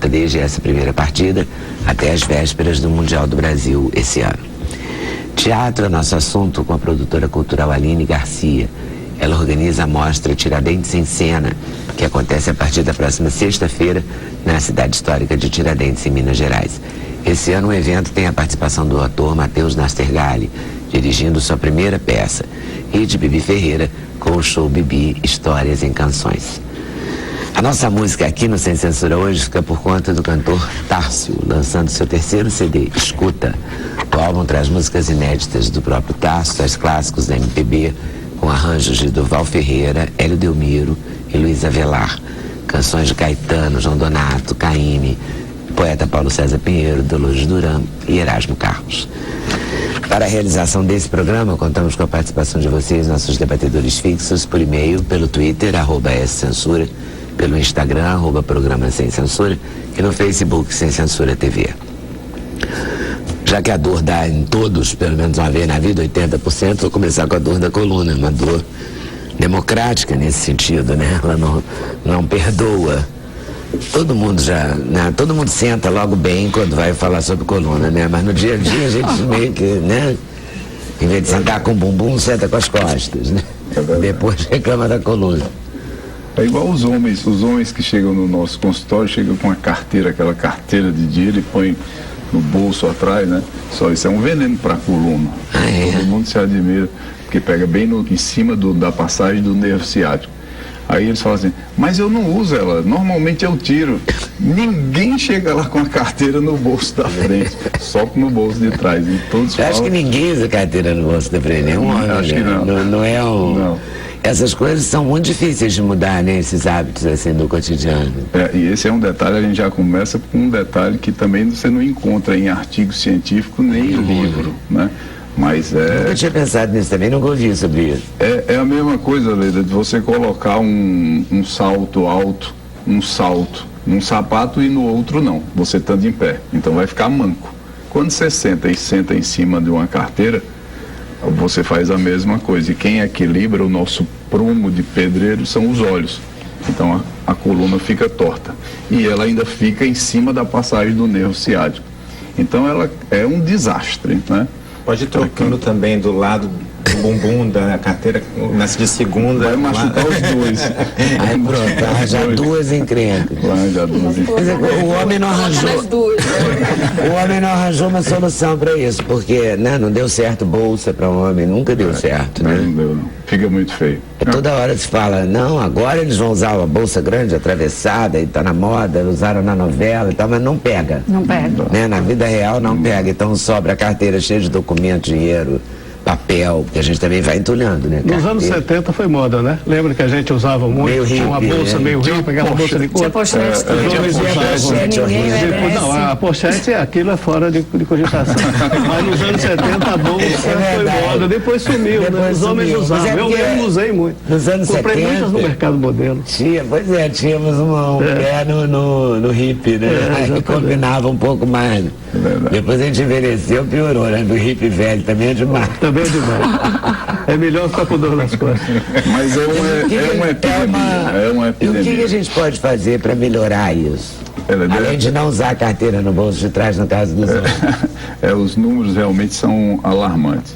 luta desde essa primeira partida até as vésperas do Mundial do Brasil esse ano. Teatro é nosso assunto com a produtora cultural Aline Garcia. Ela organiza a mostra Tiradentes em Cena, que acontece a partir da próxima sexta-feira na cidade histórica de Tiradentes, em Minas Gerais. Esse ano o evento tem a participação do ator Matheus Nastergalli, dirigindo sua primeira peça, e de Bibi Ferreira, com o show Bibi Histórias em Canções. A nossa música aqui no Sem Censura hoje fica por conta do cantor Tárcio, lançando seu terceiro CD, Escuta. O álbum traz músicas inéditas do próprio Tárcio, traz clássicos da MPB, com arranjos de Duval Ferreira, Hélio Delmiro e Luiz Avelar. Canções de Caetano, João Donato, Caymmi, poeta Paulo César Pinheiro, Dolores Duran e Erasmo Carlos. Para a realização desse programa, contamos com a participação de vocês, nossos debatedores fixos, por e-mail, pelo Twitter, @scensura, pelo Instagram, @programa Sem Censura, e no Facebook, Sem Censura TV. Já que a dor dá em todos, pelo menos uma vez na vida, 80%, vou começar com a dor da coluna, uma dor democrática nesse sentido, né? Ela não perdoa. Todo mundo todo mundo senta logo bem quando vai falar sobre coluna, né? Mas no dia a dia a gente meio que, né? Em vez de sentar com o bumbum, senta com as costas, né? Depois reclama da coluna. É igual os homens que chegam no nosso consultório, chegam com a carteira, aquela carteira de dinheiro e põem no bolso atrás, né? Só isso é um veneno para a coluna. Todo mundo se admira, porque pega bem em cima da passagem do nervo ciático. Aí eles falam assim, mas eu não uso ela, normalmente eu tiro. Ninguém chega lá com a carteira no bolso da frente, só no bolso de trás. E todos eu acho que ninguém usa carteira no bolso da frente, nenhum homem. Acho que não. Não é um... Não. Essas coisas são muito difíceis de mudar, né? Esses hábitos assim do cotidiano. E esse é um detalhe, a gente já começa com um detalhe que também você não encontra em artigo científico nem em livro, né? Mas nunca tinha pensado nisso também, nunca ouvi sobre isso. É a mesma coisa, Leida, de você colocar um salto alto, um salto num sapato e no outro não, você estando em pé, então vai ficar manco. Quando você senta em cima de uma carteira, você faz a mesma coisa, e quem equilibra o nosso prumo de pedreiro são os olhos. Então a coluna fica torta e ela ainda fica em cima da passagem do nervo ciático. Então ela é um desastre, né? Pode ir trocando também do lado do bumbum da carteira, nasce de segunda. Vai machucar os dois. Aí pronto, arranjar duas encrencas. O homem não arranjou. O homem não arranjou uma solução para isso, porque né, não deu certo bolsa para um homem, nunca deu certo, né? Não deu, não. Fica muito feio. Toda hora se fala, não, agora eles vão usar uma bolsa grande, atravessada, e tá na moda, usaram na novela e tal, mas não pega. Não pega. Né? Na vida real não pega, então sobra a carteira cheia de documento, dinheiro, papel, porque a gente também vai entulhando, né? Nos anos 70 foi moda, né? Lembra que a gente usava muito? Meio hippie, uma bolsa meio hippie, aquela bolsa de couro. A pochete, aquilo é fora de cogitação. Mas nos anos 70 a bolsa foi moda, depois sumiu, né? Os homens usavam, eu mesmo usei muito. Nos anos comprei 70, muitas no mercado modelo. Tínhamos um pé no hippie, né? Aí combinava um pouco mais. Depois a gente envelheceu, piorou, né? Do hippie velho também é demais. Também é demais. É melhor ficar com dor nas costas. Mas é uma epidemia. E o que a gente pode fazer para melhorar isso? Além de não usar a carteira no bolso de trás, no caso dos homens. Os números realmente são alarmantes.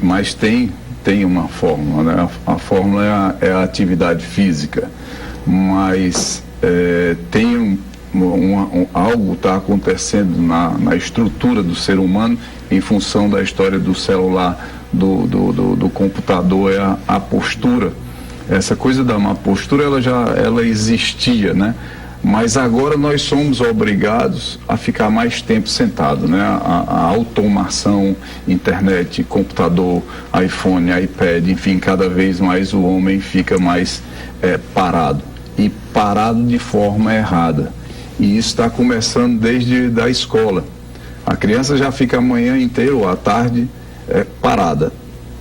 Mas tem uma fórmula, né? A fórmula é a atividade física. Mas tem algo está acontecendo na estrutura do ser humano em função da história do celular, do computador, é a postura. Essa coisa da má postura, ela existia, né? Mas agora nós somos obrigados a ficar mais tempo sentado, né? A automação, internet, computador, iPhone, iPad, enfim, cada vez mais o homem fica mais parado. E parado de forma errada. E isso está começando desde da escola. A criança já fica a manhã inteira ou à tarde parada.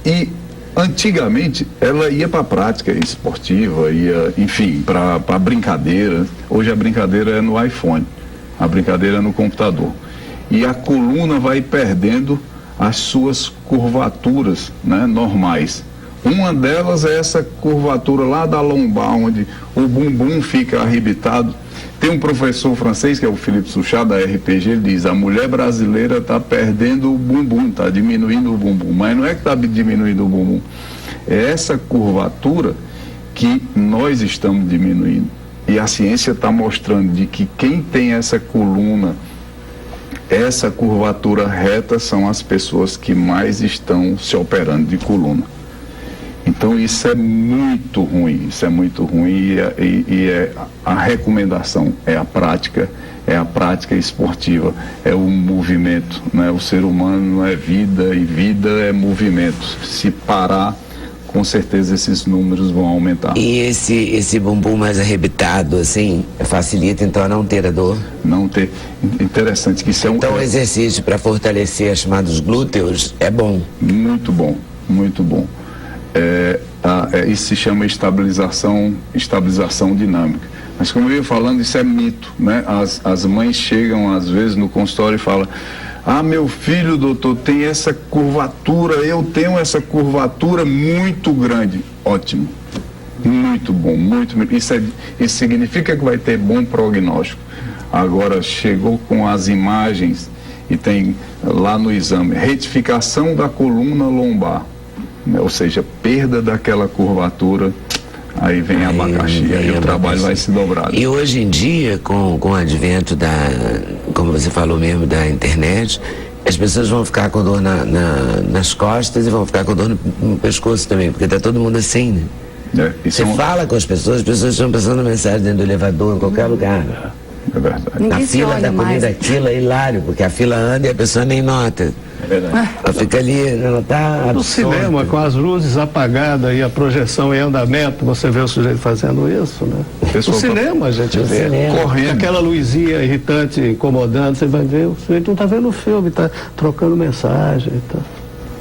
E antigamente ela ia para a prática esportiva, ia, enfim, para brincadeira. Hoje a brincadeira é no iPhone, a brincadeira é no computador. E a coluna vai perdendo as suas curvaturas, né, normais. Uma delas é essa curvatura lá da lombar, onde o bumbum fica arrebitado. Tem um professor francês, que é o Philippe Souchard, da RPG, ele diz: a mulher brasileira está perdendo o bumbum, está diminuindo o bumbum. Mas não é que está diminuindo o bumbum, é essa curvatura que nós estamos diminuindo. E a ciência está mostrando de que quem tem essa coluna, essa curvatura reta, são as pessoas que mais estão se operando de coluna. Então isso é muito ruim, e a recomendação é a prática esportiva, é o movimento, né? O ser humano não é vida, e vida é movimento. Se parar, com certeza esses números vão aumentar. E esse bumbum mais arrebitado, assim, facilita então a não ter a dor? Não ter. Interessante que isso é um... Então o exercício para fortalecer os chamados glúteos é bom? Muito bom, muito bom. Isso se chama estabilização dinâmica. Mas como eu ia falando, isso é mito, né? As mães chegam às vezes no consultório e falam: ah, meu filho, doutor, tem essa curvatura, eu tenho essa curvatura muito grande. Ótimo, muito bom, isso significa que vai ter bom prognóstico. Agora, chegou com as imagens e tem lá no exame retificação da coluna lombar, né? Ou seja, perda daquela curvatura. Aí vem abacaxi, aí o trabalho vai se dobrar. E hoje em dia, com o advento como você falou mesmo, da internet, as pessoas vão ficar com dor nas costas e vão ficar com dor no pescoço também, porque está todo mundo assim, né? Você fala com as pessoas estão passando mensagem dentro do elevador, em qualquer lugar. É verdade. Na fila da comida, aquilo é hilário, porque a fila anda e a pessoa nem nota. É verdade. Ela fica ali, ela está no cinema, com as luzes apagadas e a projeção em andamento, você vê o sujeito fazendo isso, né? No cinema a gente vê, correndo, aquela luzinha irritante, incomodando, você vai ver, o sujeito não está vendo o filme, está trocando mensagem e tal.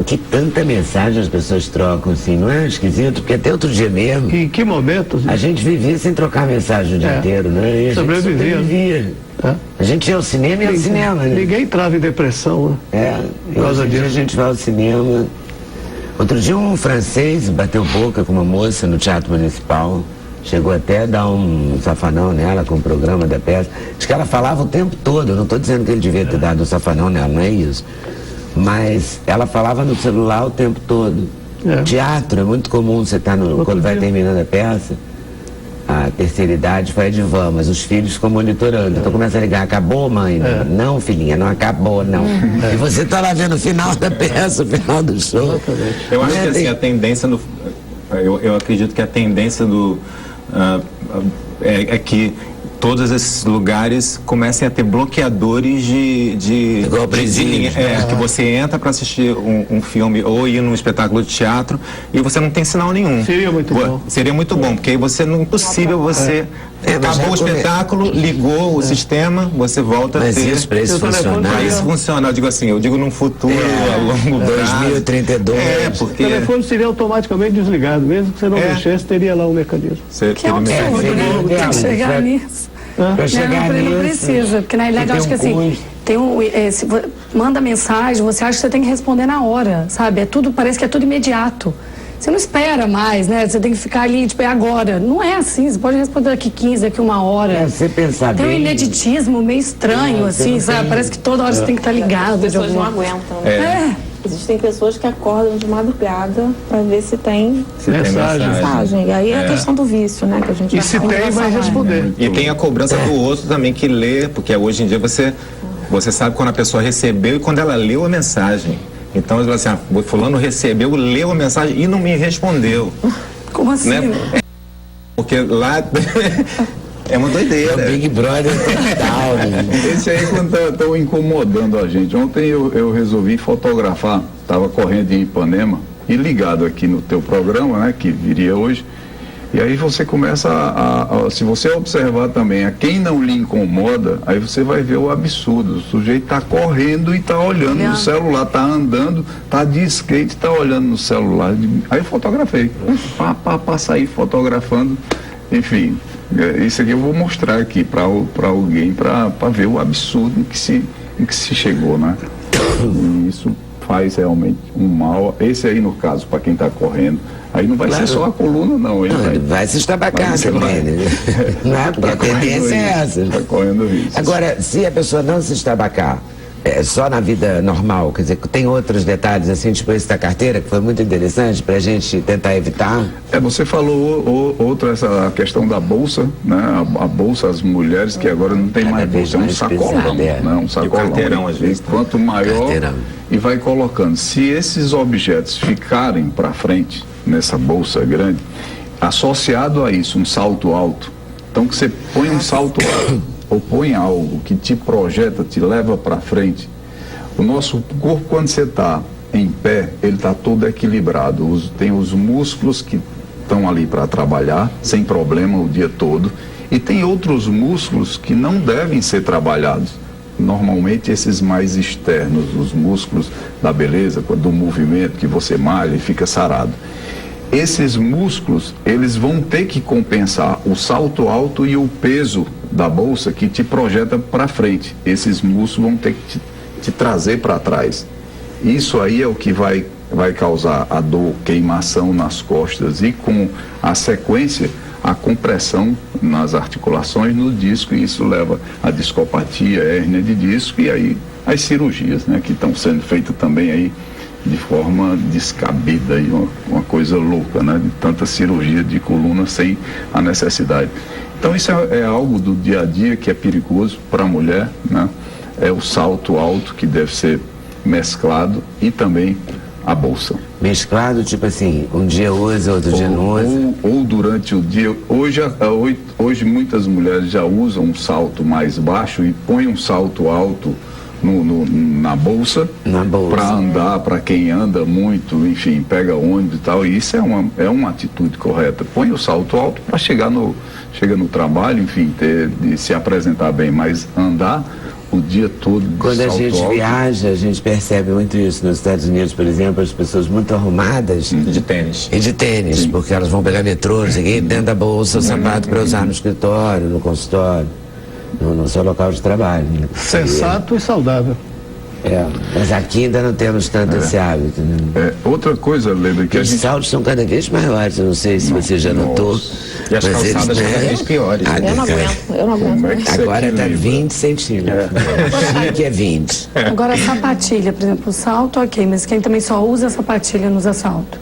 Que tanta mensagem as pessoas trocam, assim, não é esquisito? Porque até outro dia mesmo... Em que momento? A gente vivia sem trocar mensagem o dia inteiro, né? E a gente sobrevivia. A gente ia ao cinema e ao cinema, né? Ninguém entrava em depressão, né? Por causa disso a gente vai ao cinema. Outro dia um francês bateu boca com uma moça no Teatro Municipal, chegou até a dar um safanão nela com o programa da peça. Diz que ela falava o tempo todo, eu não estou dizendo que ele devia ter dado um safanão nela, não é isso. Mas ela falava no celular o tempo todo. Teatro, é muito comum você estar quando vai terminando a peça, a terceira idade vai de van, mas os filhos ficam monitorando. Então começa a ligar: acabou, mãe? Não, filhinha, não acabou, não. E você está lá vendo o final da peça, o final do show. Eu acho que assim, a tendência eu acredito que a tendência é que todos esses lugares comecem a ter bloqueadores de linha. Que você entra para assistir um filme ou ir num espetáculo de teatro e você não tem sinal nenhum. Seria muito bom. Seria muito bom, porque aí você não é impossível você... acabou o espetáculo, ligou o sistema, você volta a ter... Isso para isso funcionar. Para isso funcionar, eu digo num futuro a longo prazo. 2032. Porque... O telefone seria automaticamente desligado, mesmo que você não mexesse, teria lá um mecanismo. Que é um absurdo, né? Tem que chegar nisso. Não precisa, porque na realidade eu acho que assim, se manda mensagem, você acha que você tem que responder na hora, sabe? Parece que é tudo imediato. Você não espera mais, né? Você tem que ficar ali, é agora. Não é assim, você pode responder daqui 15, daqui 1 hora. Você pensar tem um ineditismo meio estranho, assim, sabe? Parece que toda hora você tem que estar ligado. As pessoas não aguentam, né? Existem pessoas que acordam de madrugada para ver se tem mensagem. E aí é a questão do vício, né? Que a gente se tem, vai responder. E tem a cobrança do outro também que lê, porque hoje em dia você sabe quando a pessoa recebeu e quando ela leu a mensagem. Então, ele fala assim: fulano recebeu, leu a mensagem e não me respondeu. Como assim? Né? Porque lá... É uma doideira. É o Big Brother total. Esse aí quando estão incomodando a gente. Ontem eu resolvi fotografar, estava correndo em Ipanema e ligado aqui no teu programa, né, que viria hoje. E aí você começa se você observar também a quem não lhe incomoda, aí você vai ver o absurdo. O sujeito está correndo e está olhando no celular, está andando, está de skate, está olhando no celular. Aí eu fotografei. Sair fotografando, enfim. Isso aqui eu vou mostrar aqui para alguém, para ver o absurdo em que se chegou, né? E isso faz realmente um mal. Esse aí, no caso, para quem está correndo, aí não vai ser só a coluna, não. Ele vai se estabacar também, né? Não é? Porque a tendência é essa. Está correndo risco. Agora, se a pessoa não se estabacar, só na vida normal, quer dizer, tem outros detalhes, assim, tipo esse da carteira, que foi muito interessante para a gente tentar evitar? Você falou a questão da bolsa, né? A bolsa, as mulheres que agora não tem mais bolsa, é um sacolão, né? Um sacolão. E o carteirão, às vezes. Quanto maior, e vai colocando. Se esses objetos ficarem para frente, nessa bolsa grande, associado a isso, um salto alto, então que você põe um salto alto, ou põe algo que te projeta, te leva para frente, o nosso corpo, quando você está em pé, ele está todo equilibrado. Tem os músculos que estão ali para trabalhar, sem problema o dia todo, e tem outros músculos que não devem ser trabalhados. Normalmente esses mais externos, os músculos da beleza, do movimento que você malha e fica sarado. Esses músculos, eles vão ter que compensar o salto alto e o peso da bolsa que te projeta para frente. Esses músculos vão ter que te trazer para trás. Isso aí é o que vai causar a dor, queimação nas costas e, com a sequência, a compressão nas articulações, no disco, e isso leva a discopatia, a hérnia de disco e aí as cirurgias, né, que estão sendo feitas também aí de forma descabida e uma coisa louca, né? De tanta cirurgia de coluna sem a necessidade. Então isso é algo do dia a dia que é perigoso para a mulher, né? É o salto alto que deve ser mesclado e também a bolsa. Mesclado, tipo assim, um dia usa, outro dia não usa? Ou durante o dia. Hoje muitas mulheres já usam um salto mais baixo e põem um salto alto na bolsa para andar, para quem anda muito, enfim, pega ônibus e tal, e isso é uma atitude correta. Põe o salto alto para chega no trabalho, enfim, de se apresentar bem, mas andar o dia todo de Quando a gente alto, viaja, a gente percebe muito isso. Nos Estados Unidos, por exemplo, as pessoas muito arrumadas de tênis. E de tênis, sim, porque elas vão pegar metrô, não sei o quê, dentro da bolsa, o sapato para usar no escritório, no consultório, no seu local de trabalho, né? Sensato e saudável. Mas aqui ainda não temos tanto esse hábito, né? Outra coisa, Leda, que os saltos são cada vez maiores, eu não sei se você já notou. E as calçadas cada vez piores. Eu não aguento. Agora está 20 centímetros. Chique é 20. Agora a sapatilha, por exemplo, o salto, ok, mas quem também só usa a sapatilha não usa salto,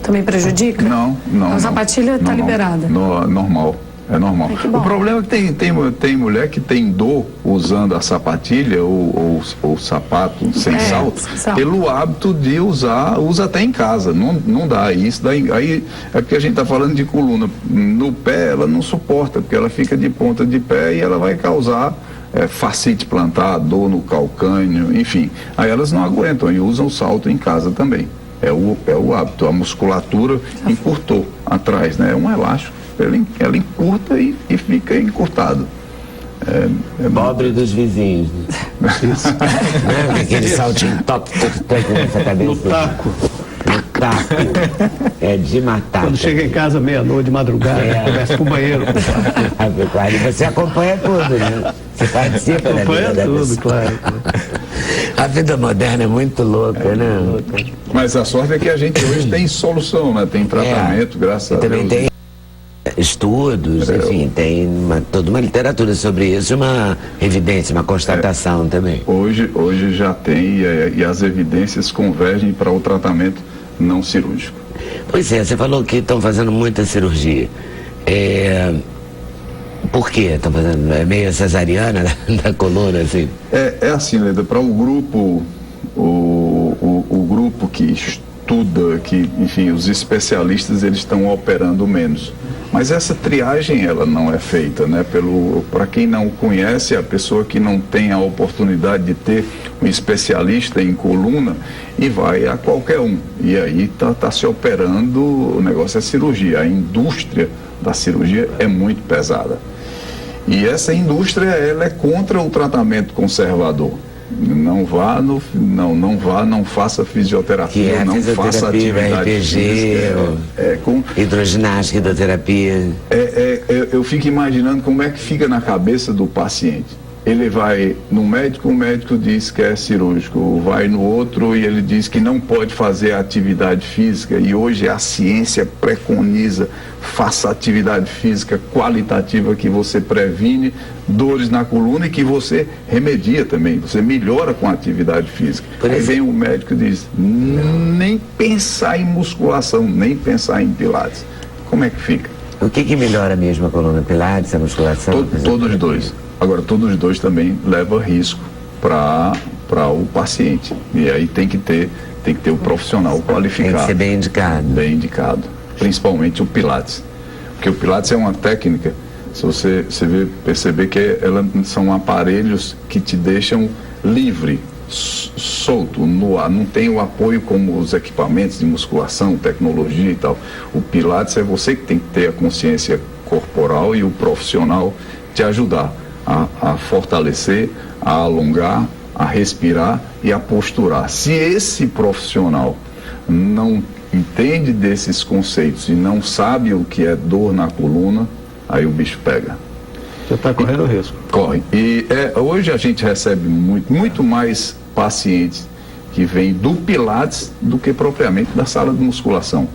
também prejudica? Não. A sapatilha está liberada? Normal. É normal. O problema é que tem mulher que tem dor usando a sapatilha ou sapato sem salto, pelo hábito de usa até em casa. Não dá. Isso daí, aí é porque a gente está falando de coluna. No pé ela não suporta, porque ela fica de ponta de pé e ela vai causar fascite plantar, dor no calcânio, enfim. Aí elas não aguentam e usam o salto em casa também. É o hábito. A musculatura encurtou atrás, né? É um elástico. Ela encurta e fica encurtado. Pobre dos vizinhos. Isso. Aquele saltinho top nessa cabeça. No taco. No taco. É de matar. Quando chega em casa meia-noite, de madrugada, começa pro banheiro. E você acompanha tudo, né? Você participa da vida da tudo, claro. A vida moderna é muito louca, né? Mas a sorte é que a gente hoje tem solução, né? Tem tratamento, graças a Deus. Também tem estudos, enfim, tem toda uma literatura sobre isso, uma evidência, uma constatação também. Hoje já tem e as evidências convergem para o tratamento não cirúrgico. Pois é, você falou que estão fazendo muita cirurgia. Por quê? Estão fazendo meio cesariana da coluna, assim? É assim, Leda, para o grupo, o grupo que estuda, que, enfim, os especialistas, eles estão operando menos. Mas essa triagem, ela não é feita, né? Para quem não conhece, a pessoa que não tem a oportunidade de ter um especialista em coluna e vai a qualquer um. E aí tá se operando, o negócio é cirurgia. A indústria da cirurgia é muito pesada. E essa indústria, ela é contra o tratamento conservador. Não faça fisioterapia, não faça atividade RPG, física. Hidroginástica, hidroterapia. Eu fico imaginando como é que fica na cabeça do paciente. ele vai no médico, o médico diz que é cirúrgico, vai no outro e ele diz que não pode fazer atividade física, e hoje a ciência preconiza, faça atividade física qualitativa, que você previne dores na coluna e que você remedia também, você melhora com a atividade física. Aí vem o médico e diz, nem pensar em musculação, nem pensar em pilates. Como é que fica? O que melhora mesmo a coluna? Pilates, a musculação? Todos os dois. Agora, todos os dois também levam risco para o paciente. E aí tem que ter o profissional qualificado. Tem que ser bem indicado. Bem indicado. Principalmente o Pilates. Porque o Pilates é uma técnica, se você perceber que são aparelhos que te deixam livre, solto, no ar. Não tem o apoio como os equipamentos de musculação, tecnologia e tal. O Pilates é você que tem que ter a consciência corporal e o profissional te ajudar a fortalecer, a alongar, a respirar e a posturar. Se esse profissional não entende desses conceitos e não sabe o que é dor na coluna, aí o bicho pega. Você está correndo risco. Corre. E hoje a gente recebe muito mais pacientes que vêm do Pilates do que propriamente da sala de musculação.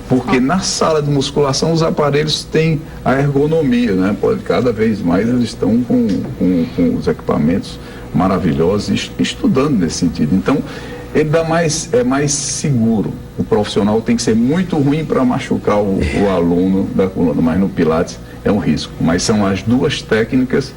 Porque na sala de musculação os aparelhos têm a ergonomia, né? Cada vez mais eles estão com os equipamentos maravilhosos, estudando nesse sentido. Então, ele é mais seguro. O profissional tem que ser muito ruim para machucar o aluno da coluna, mas no Pilates é um risco. Mas são as duas técnicas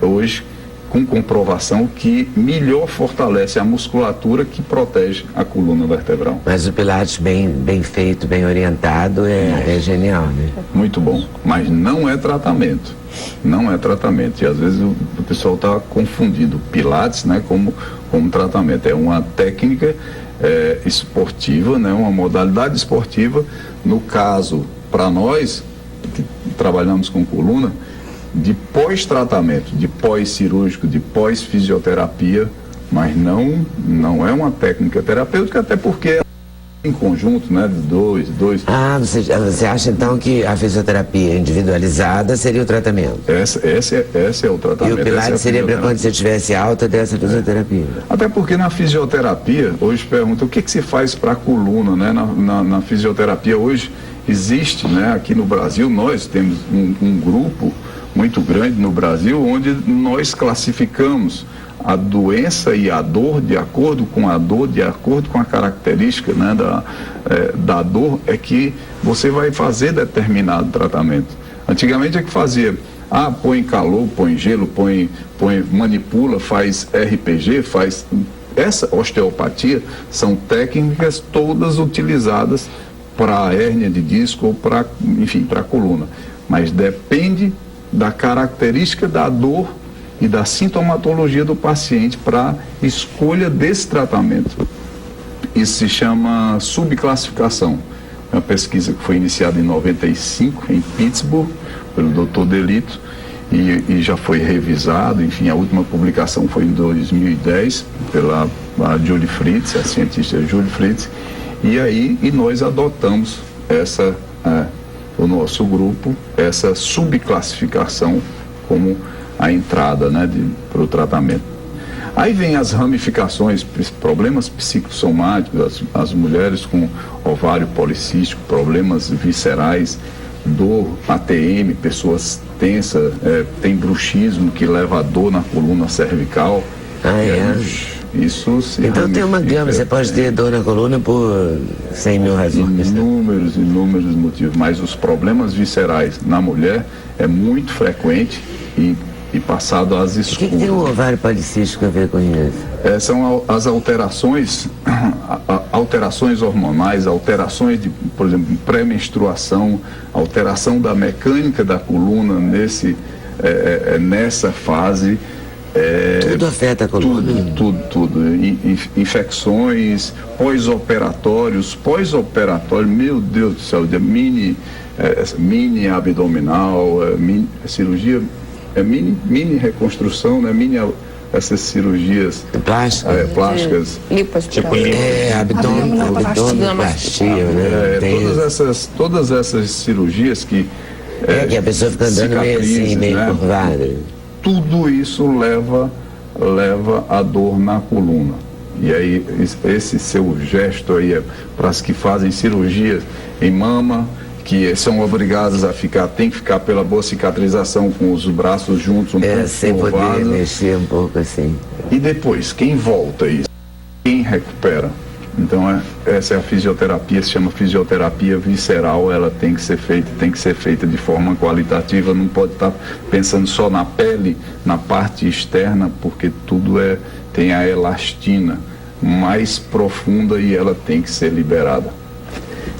hoje com comprovação que melhor fortalece a musculatura que protege a coluna vertebral. Mas o Pilates bem feito, bem orientado é genial, né? Muito bom, mas não é tratamento. Não é tratamento. E às vezes o pessoal está confundindo Pilates, né, como tratamento. É uma técnica esportiva, né, uma modalidade esportiva. No caso, para nós que trabalhamos com coluna, de pós-tratamento, de pós-cirúrgico, de pós-fisioterapia, mas não é uma técnica terapêutica, até porque é em conjunto, né, de dois. Você acha então que a fisioterapia individualizada seria o tratamento? Esse é o tratamento. E o Pilates seria para quando você tivesse alta dessa fisioterapia? Até porque na fisioterapia, hoje pergunta o que se faz para a coluna, né? Na fisioterapia hoje existe, né, aqui no Brasil, nós temos um grupo muito grande no Brasil, onde nós classificamos a doença e a dor de acordo com a dor, de acordo com a característica, né, da dor, é que você vai fazer determinado tratamento. Antigamente é que fazia, põe calor, põe gelo, manipula, faz RPG, faz... Essa osteopatia são técnicas todas utilizadas para a hérnia de disco ou para a coluna, mas depende da característica da dor e da sintomatologia do paciente para escolha desse tratamento. Isso se chama subclassificação. É uma pesquisa que foi iniciada em 95 em Pittsburgh pelo Dr. Delito e já foi revisado. Enfim, a última publicação foi em 2010 pela Julie Fritz, a cientista Julie Fritz, e nós adotamos o nosso grupo, essa subclassificação como a entrada, né, para o tratamento. Aí vem as ramificações, problemas psicossomáticos, as mulheres com ovário policístico, problemas viscerais, dor, ATM, pessoas tensas, tem bruxismo que leva a dor na coluna cervical. Isso se então tem uma gama, você pode ter dor na coluna por 100 mil razões. Inúmeros motivos, mas os problemas viscerais na mulher é muito frequente e passado às escuras. O que tem o ovário policístico a ver com isso? São as alterações hormonais, alterações de, por exemplo, pré-menstruação, alteração da mecânica da coluna nessa fase. Tudo afeta a coluna? Tudo. Infecções, pós-operatórios, meu Deus do céu, mini abdominal, cirurgia, mini reconstrução, né? Essas cirurgias plásticas. Lipoaspiração. Abdominoplastia, né? Todas essas cirurgias que a pessoa fica andando meio assim, meio curvada. tudo isso leva a dor na coluna. E aí esse seu gesto aí é para as que fazem cirurgia em mama, que são obrigadas a ficar, tem que ficar pela boa cicatrização com os braços juntos, um pouco sem poder mexer um pouco assim. E depois, quem volta isso? Quem recupera? Então essa é a fisioterapia, se chama fisioterapia visceral, ela tem que ser feita de forma qualitativa, não pode estar pensando só na pele, na parte externa, porque tudo tem a elastina mais profunda e ela tem que ser liberada.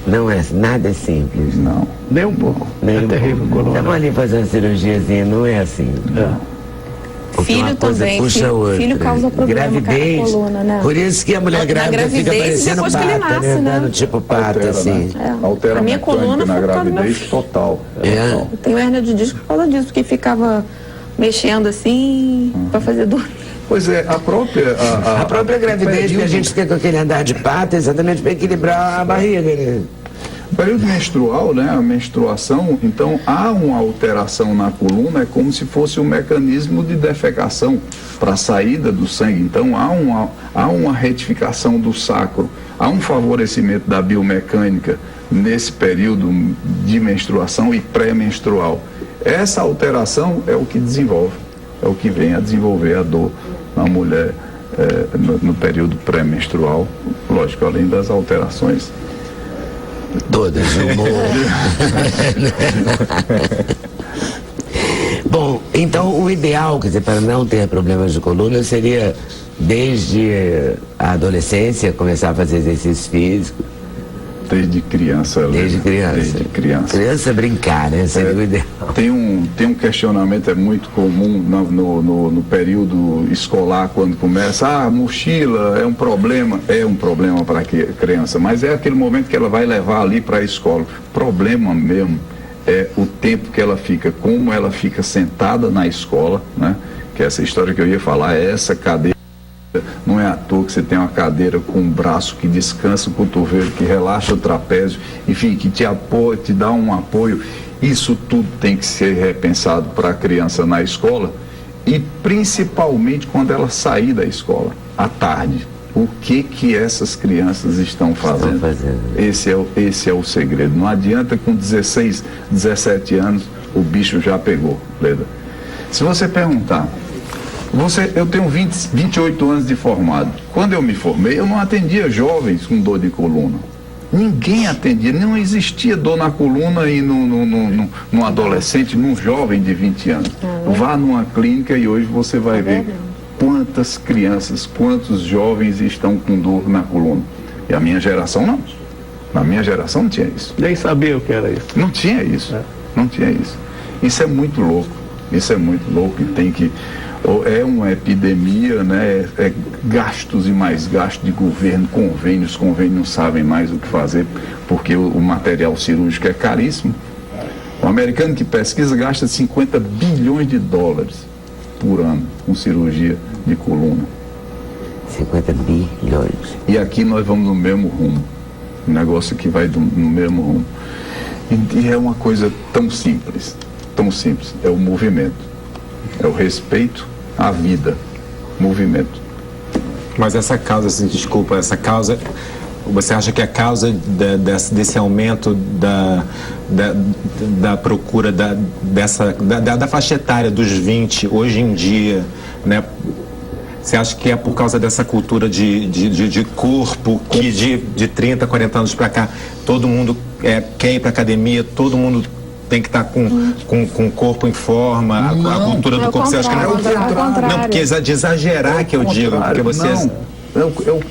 Não é nada simples. Não. Nem um pouco. Nem terrível. Estamos ali fazendo uma cirurgiazinha, não é assim. Filho também, filho causa problema gravidez, na coluna, né? Por isso que a mulher grávida fica parecendo pata, que nasce, né? Dando tipo pata, assim. Altera a minha coluna na foi gravidez total. Eu tenho hérnia de disco por causa disso, porque ficava mexendo assim, para fazer dor. Pois é, a própria gravidez que a gente fica com aquele andar de pata, exatamente para equilibrar a barriga, né? O período menstrual, né, a menstruação, então há uma alteração na coluna, é como se fosse um mecanismo de defecação para a saída do sangue. Então há uma retificação do sacro, há um favorecimento da biomecânica nesse período de menstruação e pré-menstrual. Essa alteração é o que desenvolve, é o que vem a desenvolver a dor na mulher no período pré-menstrual, lógico, além das alterações todas, humor. Bom, então o ideal, quer dizer, para não ter problemas de coluna, seria desde a adolescência começar a fazer exercício físico. Desde criança. Desde criança. Desde criança. Criança brincar, né? Seria o ideal. Tem um questionamento, é muito comum no período escolar, quando começa, mochila é um problema para a criança, mas é aquele momento que ela vai levar ali para a escola. Problema mesmo é o tempo que ela fica, como ela fica sentada na escola, né? Que essa história que eu ia falar, é essa cadeira. Não é à toa que você tem uma cadeira com um braço que descansa o cotovelo, que relaxa o trapézio, enfim, que te apoia, te dá um apoio. Isso tudo tem que ser repensado para a criança na escola e principalmente quando ela sair da escola, à tarde. O que essas crianças estão fazendo? Esse é o segredo. Não adianta com 16, 17 anos o bicho já pegou, Leda. Se você perguntar, eu tenho 28 anos de formado. Quando eu me formei, eu não atendia jovens com dor de coluna. Ninguém atendia, não existia dor na coluna e num adolescente, num jovem de 20 anos. Vá numa clínica e hoje você vai ver quantas crianças, quantos jovens estão com dor na coluna. E a minha geração não. Na minha geração não tinha isso. Nem sabia o que era isso. Não tinha isso. Não tinha isso. Isso é muito louco. Isso é muito louco e tem que... É uma epidemia, né? É gastos e mais gastos de governo, convênios não sabem mais o que fazer, porque o material cirúrgico é caríssimo. O americano que pesquisa gasta 50 bilhões de dólares por ano com cirurgia de coluna. 50 bilhões. E aqui nós vamos no mesmo rumo. O negócio aqui vai no mesmo rumo. E é uma coisa tão simples, é o movimento. É o respeito à vida, movimento. Mas essa causa, você acha que a causa desse aumento da procura da faixa etária dos 20 hoje em dia, né? Você acha que é por causa dessa cultura de corpo que de 30, 40 anos para cá todo mundo quer ir para academia, todo mundo tem que estar com o corpo em forma, a cultura do corpo? Você acha que não é o contrário? Não, porque de exagerar que eu digo, porque vocês...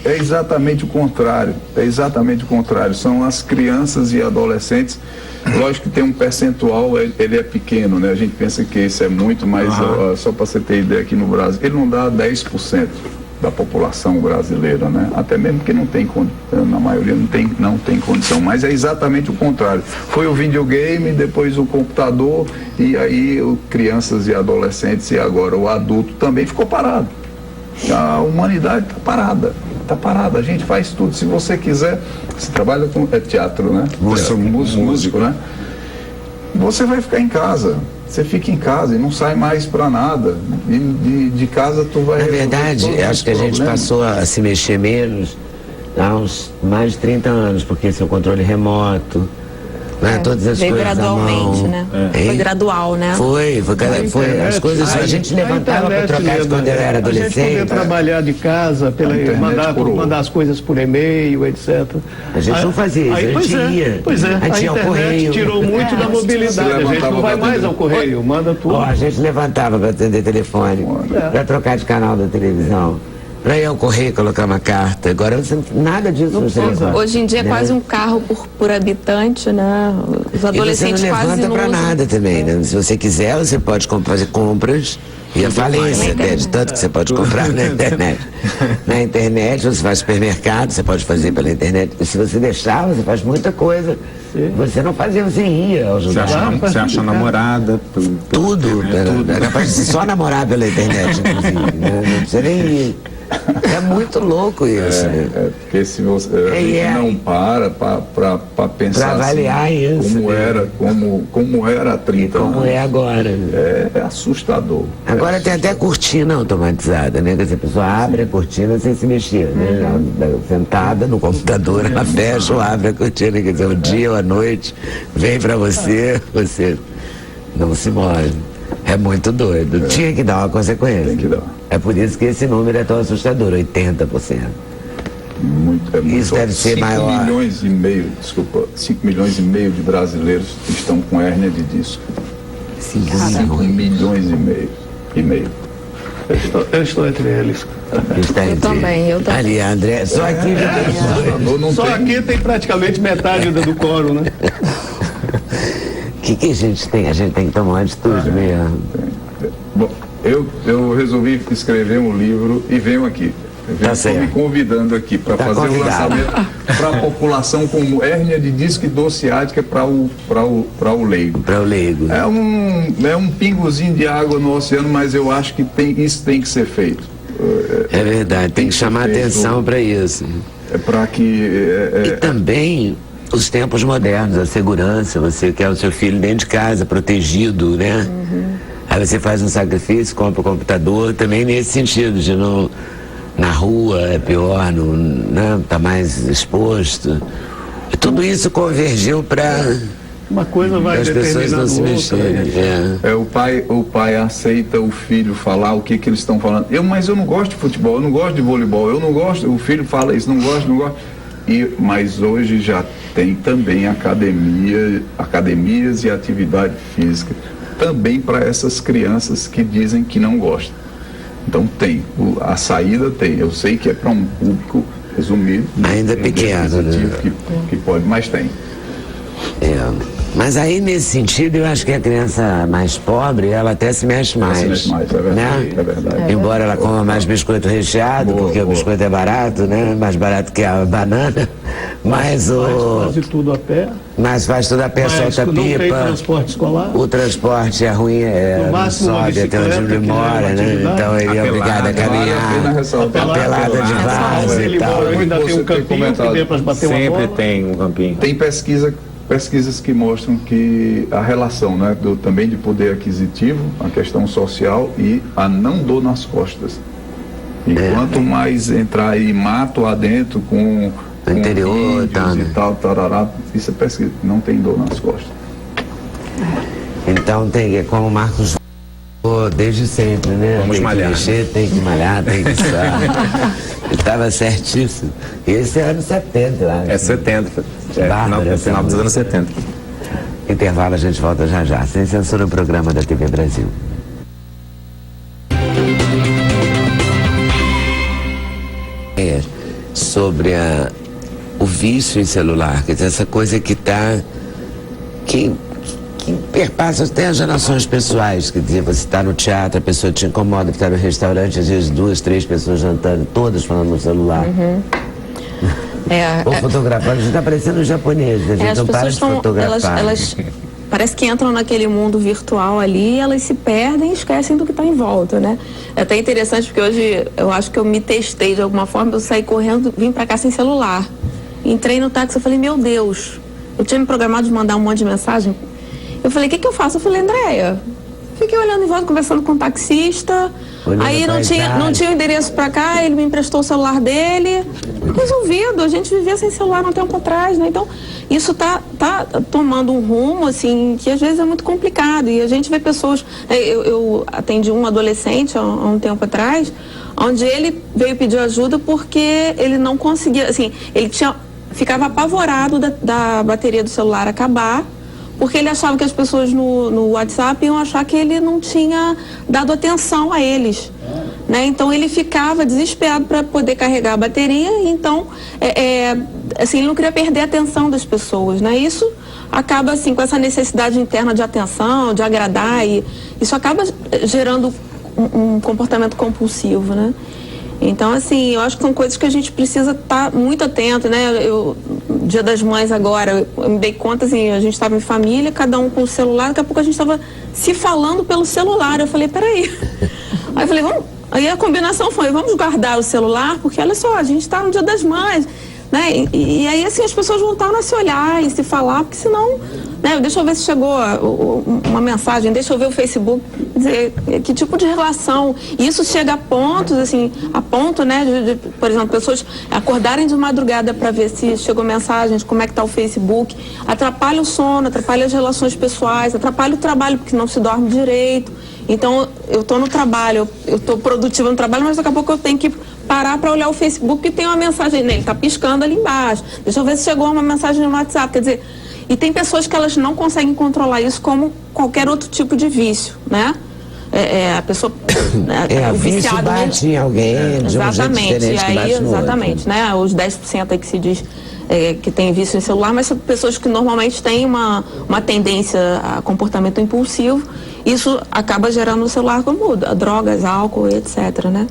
É exatamente o contrário. É exatamente o contrário. São as crianças e adolescentes. Lógico que tem um percentual, ele é pequeno, né? A gente pensa que isso é muito, mas só para você ter ideia, aqui no Brasil, ele não dá 10% da população brasileira, né? Até mesmo que não tem, na maioria não tem condição, mas é exatamente o contrário. Foi o videogame, depois o computador, e aí crianças e adolescentes, e agora o adulto também ficou parado. A humanidade está parada, a gente faz tudo. Se você quiser, você trabalha com teatro, né? Músico, né? Você vai ficar em casa. Você fica em casa e não sai mais para nada. De casa tu vai... Na verdade, acho que a gente passou a se mexer menos há uns mais de 30 anos, porque seu controle remoto, né? Todas as veio coisas gradualmente, né? Foi gradual, né? Foi as coisas, a gente levantava para trocar de quando eu era adolescente. A gente poder trabalhar de casa, mandar as coisas por e-mail, etc. A gente não fazia isso, a gente ia. Pois é, a gente internet correio. tirou muito da mobilidade, a gente não vai mais ao correio, manda tudo. A gente levantava para atender telefone, para trocar de canal da televisão. Para ir ao correio colocar uma carta. Agora nada disso você levanta. Hoje em dia é quase um carro por habitante, né? Os adolescentes quase não usam. Para nada também, né? Se você quiser, você pode fazer compras e a falência até, de tanto que você pode comprar na internet. Na internet, você faz supermercado, você pode fazer pela internet. E se você deixar, você faz muita coisa. Você não fazia, você ia aos lugares. Você acha namorada. Tudo. É capaz de só namorar pela internet, inclusive. Né? Não precisa nem ir. É muito louco isso. Porque se você não para pensar para avaliar assim, isso, como era há 30 anos. Como é agora. É assustador. Agora tem até cortina automatizada, né? Quer dizer, a pessoa abre a cortina sem se mexer, né? Sentada no computador, ela fecha ou abre a cortina, quer dizer, o dia ou a noite vem para você não se move. É muito doido. Tinha que dar uma consequência. Tem que dar. É por isso que esse número é tão assustador, 80%. Isso deve ser maior. 5 milhões e meio de brasileiros estão com hérnia de disco. 5 milhões e meio. Eu estou entre eles. Eu também. Ali, André, só aqui aqui tem praticamente metade do coro, né? O que a gente tem? A gente tem que tomar uma atitude mesmo. Bom, eu resolvi escrever um livro e venho aqui. Estou me convidando aqui para fazer o lançamento para a população com hérnia de disco e dor ciática para o leigo. Para o leigo. É um pingozinho de água no oceano, mas eu acho que isso tem que ser feito. É verdade, tem que chamar atenção para isso. É para que... E também os tempos modernos, a segurança, você quer o seu filho dentro de casa, protegido, né? Aí você faz um sacrifício, compra o computador, também nesse sentido, de não... Na rua é pior, né? Tá mais exposto. E tudo isso convergiu para... Uma coisa vai as pessoas não se mexerem. O pai aceita o filho falar o que eles estão falando. Mas eu não gosto de futebol, eu não gosto de voleibol, eu não gosto... O filho fala isso, não gosto. Mas hoje já tem também academias e atividade física também para essas crianças que dizem que não gostam. Então a saída tem. Eu sei que é para um público resumido. Ainda pequeno, né? Que pode, mas tem. Mas aí, nesse sentido, eu acho que a criança mais pobre, ela até se mexe mais. É verdade, né? É verdade. Embora ela coma mais biscoito recheado, porque o biscoito é barato, né? Mais barato que a banana. Mas faz tudo a pé. Mas faz tudo a pé, solta pipa. Não tem transporte escolar. O transporte é ruim, não sobe até onde ele mora, né? Então ele é obrigado a caminhar. A pelada de vaso e tal. Ainda tem um campinho que dê para bater uma bola. Sempre tem um campinho. Tem pesquisas que mostram que a relação, né, também de poder aquisitivo, a questão social e a não dor nas costas. E quanto mais entrar aí mato lá dentro com interior e tal, tarará, isso é pesquisa, não tem dor nas costas. Então tem, como o Marcos desde sempre, né? Vamos malhar. Tem que malhar, tem que estar. Estava certíssimo. Esse é anos 70 lá. É 70. Final dos anos 70. Intervalo, a gente volta já. Sem censura, o programa da TV Brasil. Sobre o vício em celular, quer dizer, essa coisa que perpassa até as relações pessoais, quer dizer, você está no teatro, a pessoa te incomoda, está no restaurante, às vezes 2, 3 pessoas jantando, todas falando no celular. Ou fotografando, a gente está parecendo japonês, a gente não para de fotografar. Elas parece que entram naquele mundo virtual ali e elas se perdem e esquecem do que está em volta, né? É até interessante porque hoje eu acho que eu me testei de alguma forma, eu saí correndo, vim para cá sem celular. Entrei no táxi e falei, meu Deus, eu tinha me programado de mandar um monte de mensagem Eu falei, o que eu faço? Eu falei, Andréia, fiquei olhando em volta, conversando com o taxista. Aí não tinha o endereço pra cá, ele me emprestou o celular dele. Resolvido, a gente vivia sem celular há um tempo atrás, né? Então, isso tá tomando um rumo, assim, que às vezes é muito complicado. E a gente vê pessoas... Eu atendi um adolescente há um tempo atrás, onde ele veio pedir ajuda porque ele não conseguia... Assim, ele ficava apavorado da bateria do celular acabar, porque ele achava que as pessoas no WhatsApp iam achar que ele não tinha dado atenção a eles, né? Então ele ficava desesperado para poder carregar a bateria, então assim, ele não queria perder a atenção das pessoas, né? Isso acaba assim com essa necessidade interna de atenção, de agradar, e isso acaba gerando um comportamento compulsivo, né? Então, assim, eu acho que são coisas que a gente precisa estar muito atento, né? Dia das Mães agora, eu me dei conta, assim, a gente estava em família, cada um com o celular, daqui a pouco a gente estava se falando pelo celular. Eu falei, peraí. Aí eu falei, vamos... Aí a combinação foi, vamos guardar o celular, porque olha só, a gente está no Dia das Mães, né? E aí, assim, as pessoas voltaram a se olhar e se falar, porque senão, né? Deixa eu ver se chegou uma mensagem, deixa eu ver o Facebook, dizer, que tipo de relação. E isso chega a pontos, assim, né? De, por exemplo, pessoas acordarem de madrugada para ver se chegou mensagem, de como é que está o Facebook, atrapalha o sono, atrapalha as relações pessoais, atrapalha o trabalho, porque não se dorme direito. Então, eu estou no trabalho, eu estou produtiva no trabalho, mas daqui a pouco eu tenho que parar para olhar o Facebook e tem uma mensagem nele, está piscando ali embaixo. Deixa eu ver se chegou uma mensagem no WhatsApp. Quer dizer, e tem pessoas que elas não conseguem controlar isso como qualquer outro tipo de vício, né? A pessoa... o vício bate em alguém de um jeito diferente que bate no exatamente, outro. Né? Os 10% aí que se diz que tem vício em celular, mas são pessoas que normalmente têm uma tendência a comportamento impulsivo. Isso acaba gerando no celular como drogas, álcool, etc, né?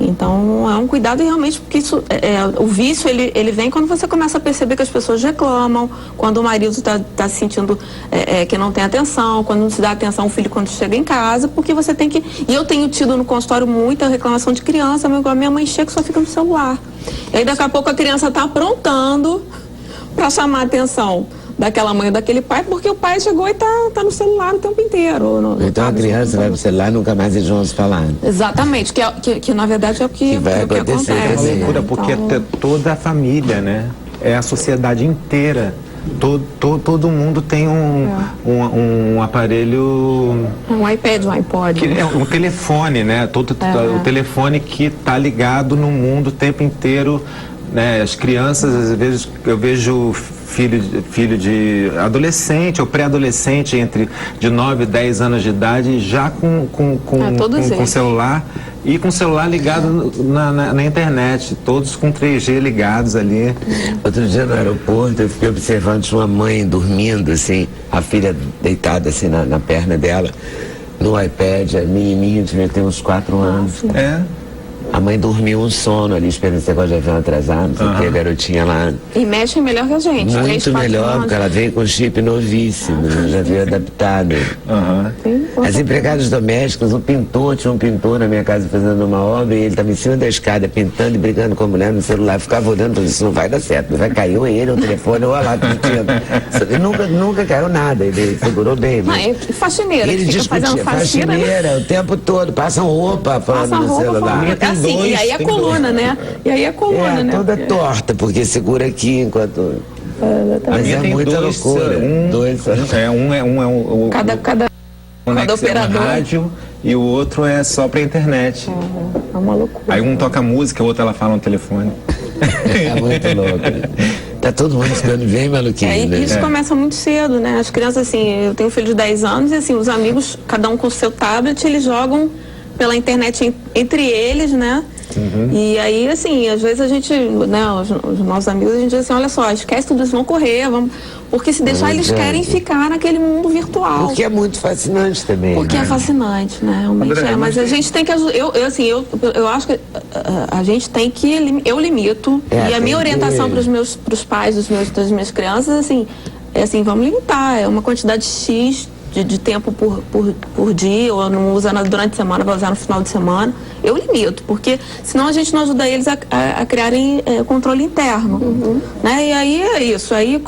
Então, é um cuidado realmente, porque isso, o vício, ele vem quando você começa a perceber que as pessoas reclamam, quando o marido está se sentindo que não tem atenção, quando não se dá atenção ao filho quando chega em casa, porque você tem que... E eu tenho tido no consultório muita reclamação de criança, a minha mãe chega e só fica no celular. E aí, daqui a pouco, a criança está aprontando para chamar a atenção daquela mãe ou daquele pai, porque o pai chegou e tá no celular o tempo inteiro. Então a criança vai pro celular e nunca mais eles vão se falar. Exatamente, que na verdade é o que vai acontecer. É loucura, porque toda a família, né? É a sociedade inteira. Todo mundo tem um aparelho... Um iPad, um iPod. Um telefone, né? O telefone que tá ligado no mundo o tempo inteiro, né? As crianças, às vezes, eu vejo filho de adolescente ou pré-adolescente de 9 e 10 anos de idade já com celular e com celular ligado na internet, todos com 3G ligados ali. Outro dia no aeroporto eu fiquei observando uma mãe dormindo assim, a filha deitada assim na perna dela, no iPad, a menininha devia ter uns 4 anos. A mãe dormiu um sono ali, esperando esse negócio de avião atrasado, porque a garotinha lá... E mexe melhor que a gente. Muito melhor, porque ela veio com chip novíssimo, já veio adaptado. As empregadas domésticas, tinha um pintor na minha casa fazendo uma obra, e ele estava em cima da escada, pintando e brigando com a mulher no celular, ficava olhando, falando, isso não vai dar certo, vai cair ou ele, o telefone, ou lá, nunca caiu nada, ele segurou bem. Mas... faxineira, ele discutia, faxineira, o tempo todo, passam roupa falando no celular. Assim, e aí a coluna, né? E aí a coluna, né? Toda torta, porque segura aqui enquanto... Mas é muita loucura. Cada operador. Rádio, e o outro é só pra internet. É uma loucura. Aí um toca música, o outro ela fala no telefone. É muito louco. Tá todo mundo ficando bem maluquinho, né? Isso começa muito cedo, né? As crianças, assim, eu tenho um filho de 10 anos e, assim, os amigos, cada um com o seu tablet, eles jogam pela internet entre eles, né? E aí, assim, às vezes a gente, né, os nossos amigos, a gente diz assim, olha só, esquece tudo isso, vão correr, vamos... Porque se deixar, eles querem ficar naquele mundo virtual. Porque é muito fascinante também. Porque é fascinante, né? Realmente mas a gente tem que... Eu acho que a gente tem que... Eu limito. E a minha orientação pros pais das minhas crianças, assim, vamos limitar. É uma quantidade X de tempo por dia, ou não usa durante a semana, vai usar no final de semana. Eu limito, porque senão a gente não ajuda eles a criarem controle interno. Né? E aí é isso, aí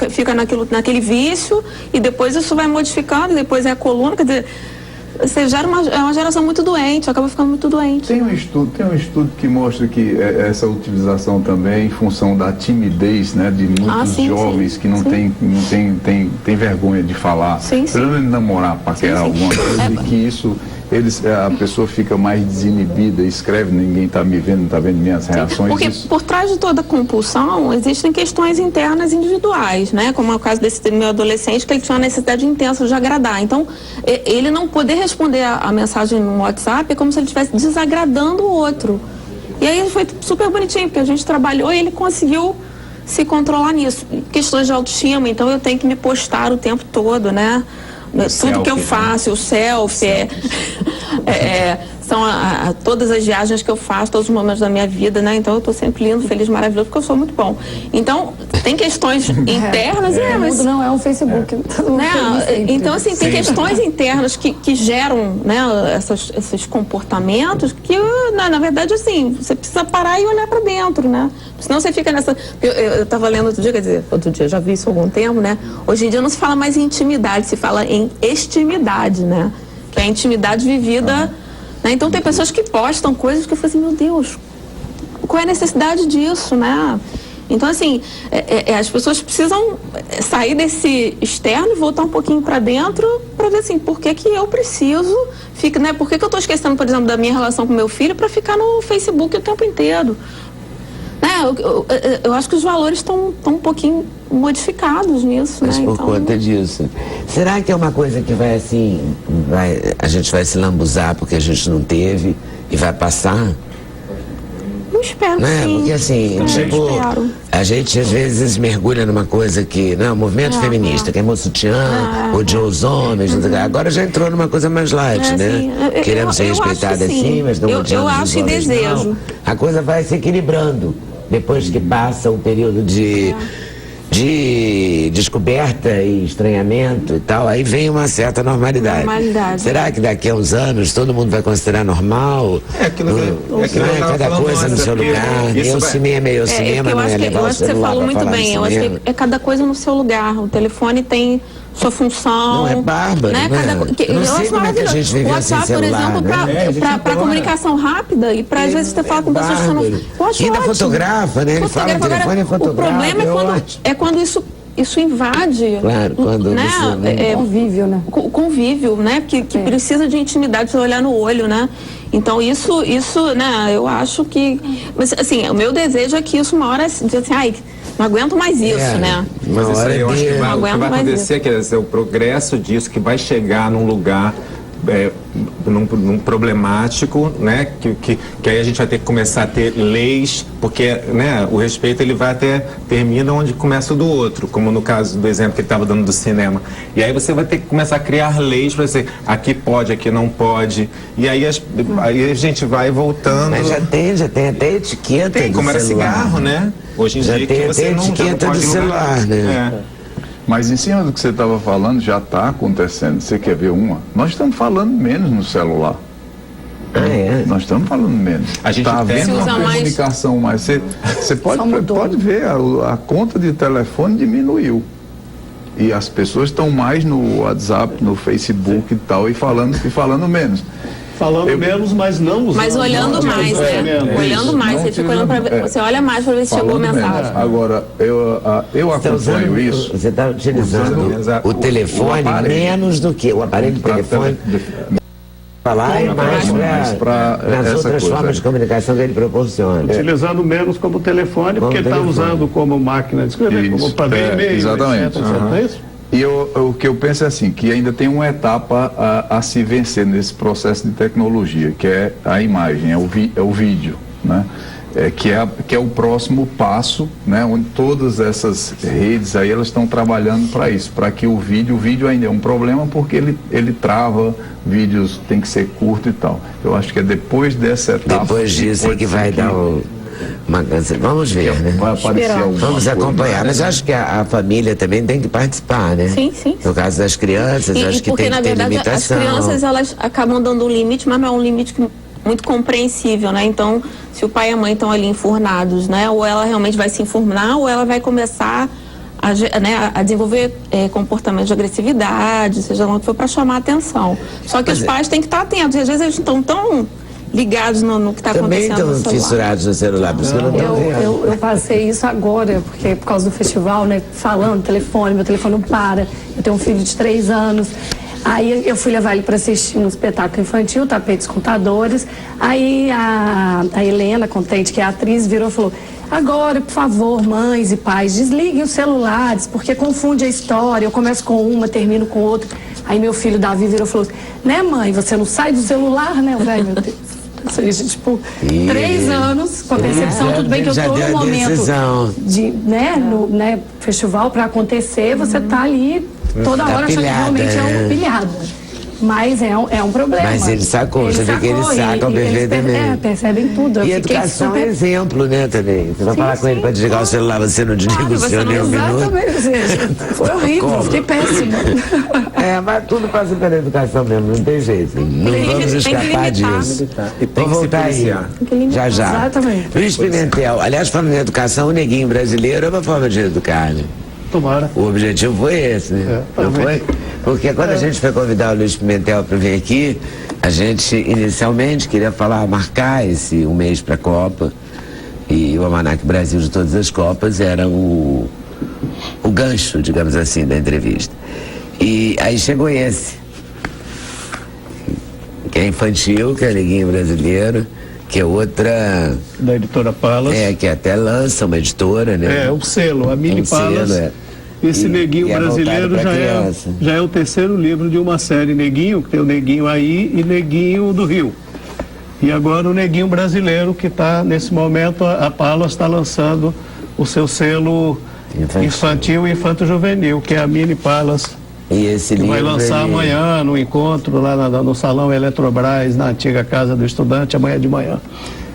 fica naquele vício, e depois isso vai modificando, depois é a coluna, quer dizer, você gera uma geração muito doente, acaba ficando muito doente. Tem um estudo que mostra que essa utilização também em função da timidez, né, de muitos jovens que não tem vergonha de falar, pelo menos namorar, paquerar alguma coisa, e que isso a pessoa fica mais desinibida, escreve, ninguém está me vendo, não está vendo minhas reações. Porque por trás de toda compulsão existem questões internas individuais, né? Como é o caso desse meu adolescente, que ele tinha uma necessidade intensa de agradar. Então, ele não poder responder a mensagem no WhatsApp é como se ele estivesse desagradando o outro. E aí foi super bonitinho, porque a gente trabalhou e ele conseguiu se controlar nisso. Questões de autoestima, então eu tenho que me postar o tempo todo, né? Tudo que eu faço, o selfie, são todas as viagens que eu faço, todos os momentos da minha vida, né? Então eu tô sempre lindo, feliz, maravilhoso, porque eu sou muito bom. Então, tem questões internas, mas não é um Facebook. Então, assim, tem questões internas que geram, né, esses comportamentos que, na verdade, assim, você precisa parar e olhar para dentro, né? Senão você fica nessa... Eu tava lendo outro dia, já vi isso há algum tempo, né? Hoje em dia não se fala mais em intimidade, se fala em extimidade, né? Que é a intimidade vivida... Né? Então tem pessoas que postam coisas que eu falo assim, meu Deus, qual é a necessidade disso, né? Então, assim, as pessoas precisam sair desse externo e voltar um pouquinho para dentro para ver, assim, por que eu preciso, né? Por que eu estou esquecendo, por exemplo, da minha relação com meu filho para ficar no Facebook o tempo inteiro? Né? Eu acho que os valores estão um pouquinho modificados nisso, mas né? por conta disso. Será que é uma coisa que vai assim, a gente vai se lambuzar porque a gente não teve e vai passar? Eu espero, né? Sim. Porque assim, a gente às vezes mergulha numa coisa que, não, movimento feminista, queimou sutiã, odiou os homens, agora já entrou numa coisa mais light, né? Assim, queremos ser respeitadas assim, mas não odiamos os homens, desejo. Não. A coisa vai se equilibrando depois que passa o período de descoberta e estranhamento e tal, aí vem uma certa normalidade. Será que daqui a uns anos todo mundo vai considerar normal? Cada coisa no seu lugar. Eu cinema, não é levar o celular. Eu acho que você falou muito bem. Eu acho que é cada coisa no seu lugar. O telefone tem sua função. Não, é bárbaro, né? Eu não sei como é que a gente viveu sem celular, por exemplo, para comunicação rápida e para às vezes você falar com pessoas que você não... Eu acho ainda ótimo. Fotografa, né? Ele fala no telefone e fotografa. O problema é quando isso invade, claro, quando né? Convívio, né? Convívio, né? Que precisa de intimidade, de olhar no olho, né? Então isso, né? Eu acho que, mas assim, o meu desejo é que isso uma hora diz assim, ai, não aguento mais isso, né? Mas isso aí eu acho que o que vai acontecer, quer dizer, o progresso disso que vai chegar num lugar num problemático, né? Que aí a gente vai ter que começar a ter leis, porque, né, o respeito ele vai termina onde começa o do outro, como no caso do exemplo que ele estava dando do cinema. E aí você vai ter que começar a criar leis para dizer aqui pode, aqui não pode. E aí a gente vai voltando. Mas já tem até etiqueta. Tem, como era cigarro, né? Hoje em dia tem que você até etiqueta do celular, né? Mas em cima do que você estava falando, já está acontecendo. Você quer ver uma? Nós estamos falando menos no celular. Nós estamos falando menos. A gente está havendo uma comunicação mais. Você pode ver, a conta de telefone diminuiu. E as pessoas estão mais no WhatsApp, no Facebook e tal, e falando menos. Falando menos, mas não usando. Mas olhando mais, né? Olhando mais, você fica olhando para ver, você olha mais para ver se chegou a mensagem. Agora, eu acompanho isso. Você está utilizando o telefone menos do que o aparelho de telefone. Falar e mais para as outras formas de comunicação que ele proporciona. Utilizando menos como telefone, porque está usando como máquina de escrever, como para e-mail, exatamente. É isso? E o que eu penso é assim, que ainda tem uma etapa a se vencer nesse processo de tecnologia, que é a imagem, é o vídeo, né? Que é o próximo passo, né? Onde todas essas redes aí, elas estão trabalhando para isso, para que o vídeo ainda é um problema porque ele trava, vídeos tem que ser curto e tal. Eu acho que é depois dessa etapa... Depois disso é que vai dar o... Vamos ver, né? Vai aparecer alguma Vamos acompanhar, coisa, mas acho que a família também tem que participar, né? Sim, sim. No caso das crianças, acho que porque, tem na que ter verdade, limitação. as crianças, elas acabam dando um limite, mas não é um limite muito compreensível, né? Então, se o pai e a mãe estão ali enfurnados, né? Ou ela realmente vai se enfurnar, ou ela vai começar a desenvolver comportamento de agressividade, seja lá o que for, para chamar a atenção. Só que os pais têm que estar atentos, e às vezes eles estão tão ligados no que está acontecendo no celular. Também estão fissurados no celular, por isso que eu não estou vendo. Eu passei isso agora, porque por causa do festival, né, falando, telefone, meu telefone não para, eu tenho um filho de 3 anos, aí eu fui levar ele para assistir um espetáculo infantil, Tapetes Contadores, aí a Helena, contente que é a atriz, virou e falou: agora, por favor, mães e pais, desliguem os celulares, porque confunde a história, eu começo com uma, termino com outra. Aí meu filho Davi virou e falou: né, mãe, você não sai do celular, né, velho, meu Deus. Tipo, 3 anos, com a percepção, tudo bem que eu estou no momento de, no festival para acontecer, você tá ali toda hora achando que realmente é uma pilhada. Mas é um problema. Mas ele sacou, você vê que ele saca o bebê também. Percebem tudo. E educação é exemplo, né, também. Você vai falar com ele para desligar o celular, você não desliga o seu nem um minuto. Exatamente. Foi horrível, fiquei péssima. Mas tudo passa pela educação mesmo, não tem jeito. Não vamos escapar disso. E tem que se policiar. Já. Exatamente. Luiz Pimentel, aliás, falando em educação, o neguinho brasileiro é uma forma de educar, né? Tomara. O objetivo foi esse, né? Não foi? Porque quando a gente foi convidar o Luiz Pimentel para vir aqui, a gente inicialmente queria marcar um mês para a Copa, e o Almanac Brasil de todas as Copas era o gancho, digamos assim, da entrevista. E aí chegou esse, que é infantil, que é Neguinho Brasileiro, que é outra... Da editora Palas. Que até lança uma editora, né? O selo, a Mini Palas. Esse Neguinho Brasileiro já é o 3º livro de uma série Neguinho, que tem o Neguinho Aí e Neguinho do Rio. E agora o Neguinho Brasileiro, que está, nesse momento, a Palas está lançando o seu selo infantil e infanto-juvenil, que é a Mini Palas. E esse livro vai lançar amanhã no encontro lá no Salão Eletrobras, na antiga Casa do Estudante, amanhã de manhã.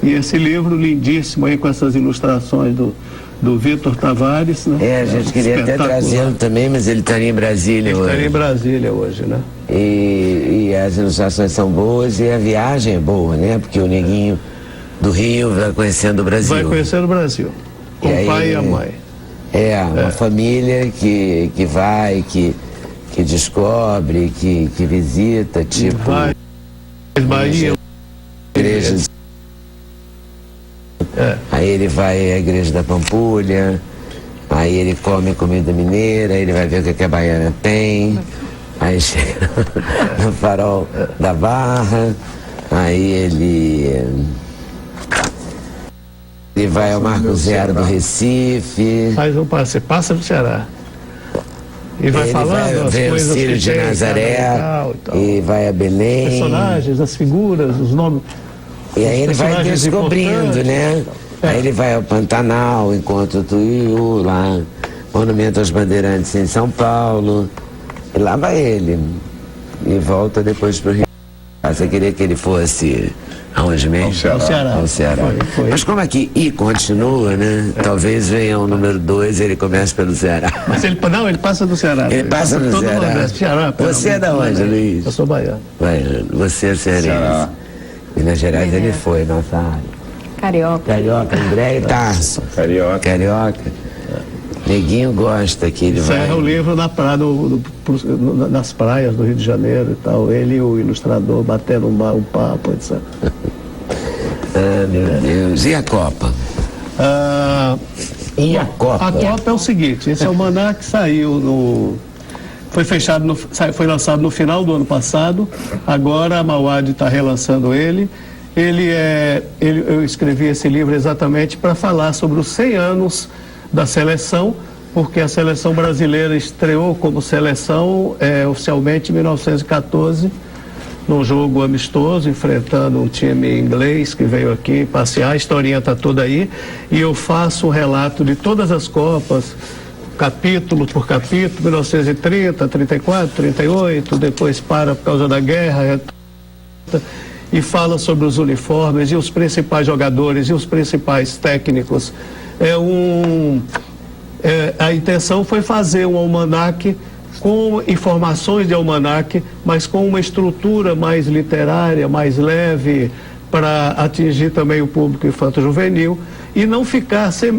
E esse livro lindíssimo aí, com essas ilustrações do Vitor Tavares, né? A gente queria até trazê-lo também, mas ele estaria em Brasília hoje. Ele estaria em Brasília hoje, né? E as ilustrações são boas e a viagem é boa, né? Porque o Neguinho do Rio vai conhecendo o Brasil. Vai conhecendo o Brasil, com o pai e a mãe. Uma família que vai, que descobre, que visita, tipo... Vai, Bahia, igrejas. Aí ele vai à igreja da Pampulha, aí ele come comida mineira, ele vai ver o que a Baiana tem, aí chega no Farol da Barra, aí ele vai ao Marco Zero do Recife. Faz um passe, passa no Ceará. E vai falando as coisas o Círio de Nazaré, e vai a Belém. Os personagens, as figuras, os nomes. E aí ele vai descobrindo, né? Aí ele vai ao Pantanal, encontra o Tuiú, lá, Monumento aos Bandeirantes em São Paulo. E lá vai ele. E volta depois pro Rio. Você queria que ele fosse aonde mesmo? Ao Ceará. Foi. Mas como aqui continua, né? Talvez venha o número 2 e ele comece pelo Ceará. Mas ele passa do Ceará. Ele passa do Ceará. Você é da onde, Luiz? Eu sou baiano. Você é cearense. Minas Gerais ele foi, nossa área. Carioca, André e Tarso. Carioca. Neguinho gosta que ele vai... Encerra o livro nas praias do Rio de Janeiro e tal. Ele e o ilustrador batendo um papo, etc. Meu Deus. E a Copa? A Copa é o seguinte, esse almanac saiu foi lançado no final do ano passado, agora a Mauad está relançando ele. Eu escrevi esse livro exatamente para falar sobre os 100 anos da seleção, porque a seleção brasileira estreou como seleção oficialmente em 1914, num jogo amistoso, enfrentando um time inglês que veio aqui passear. A historinha está toda aí, e eu faço um relato de todas as Copas, capítulo por capítulo, 1930, 34, 38, depois por causa da guerra, e fala sobre os uniformes e os principais jogadores e os principais técnicos. A intenção foi fazer um almanaque com informações de almanaque, mas com uma estrutura mais literária, mais leve, para atingir também o público infanto-juvenil e não ficar ser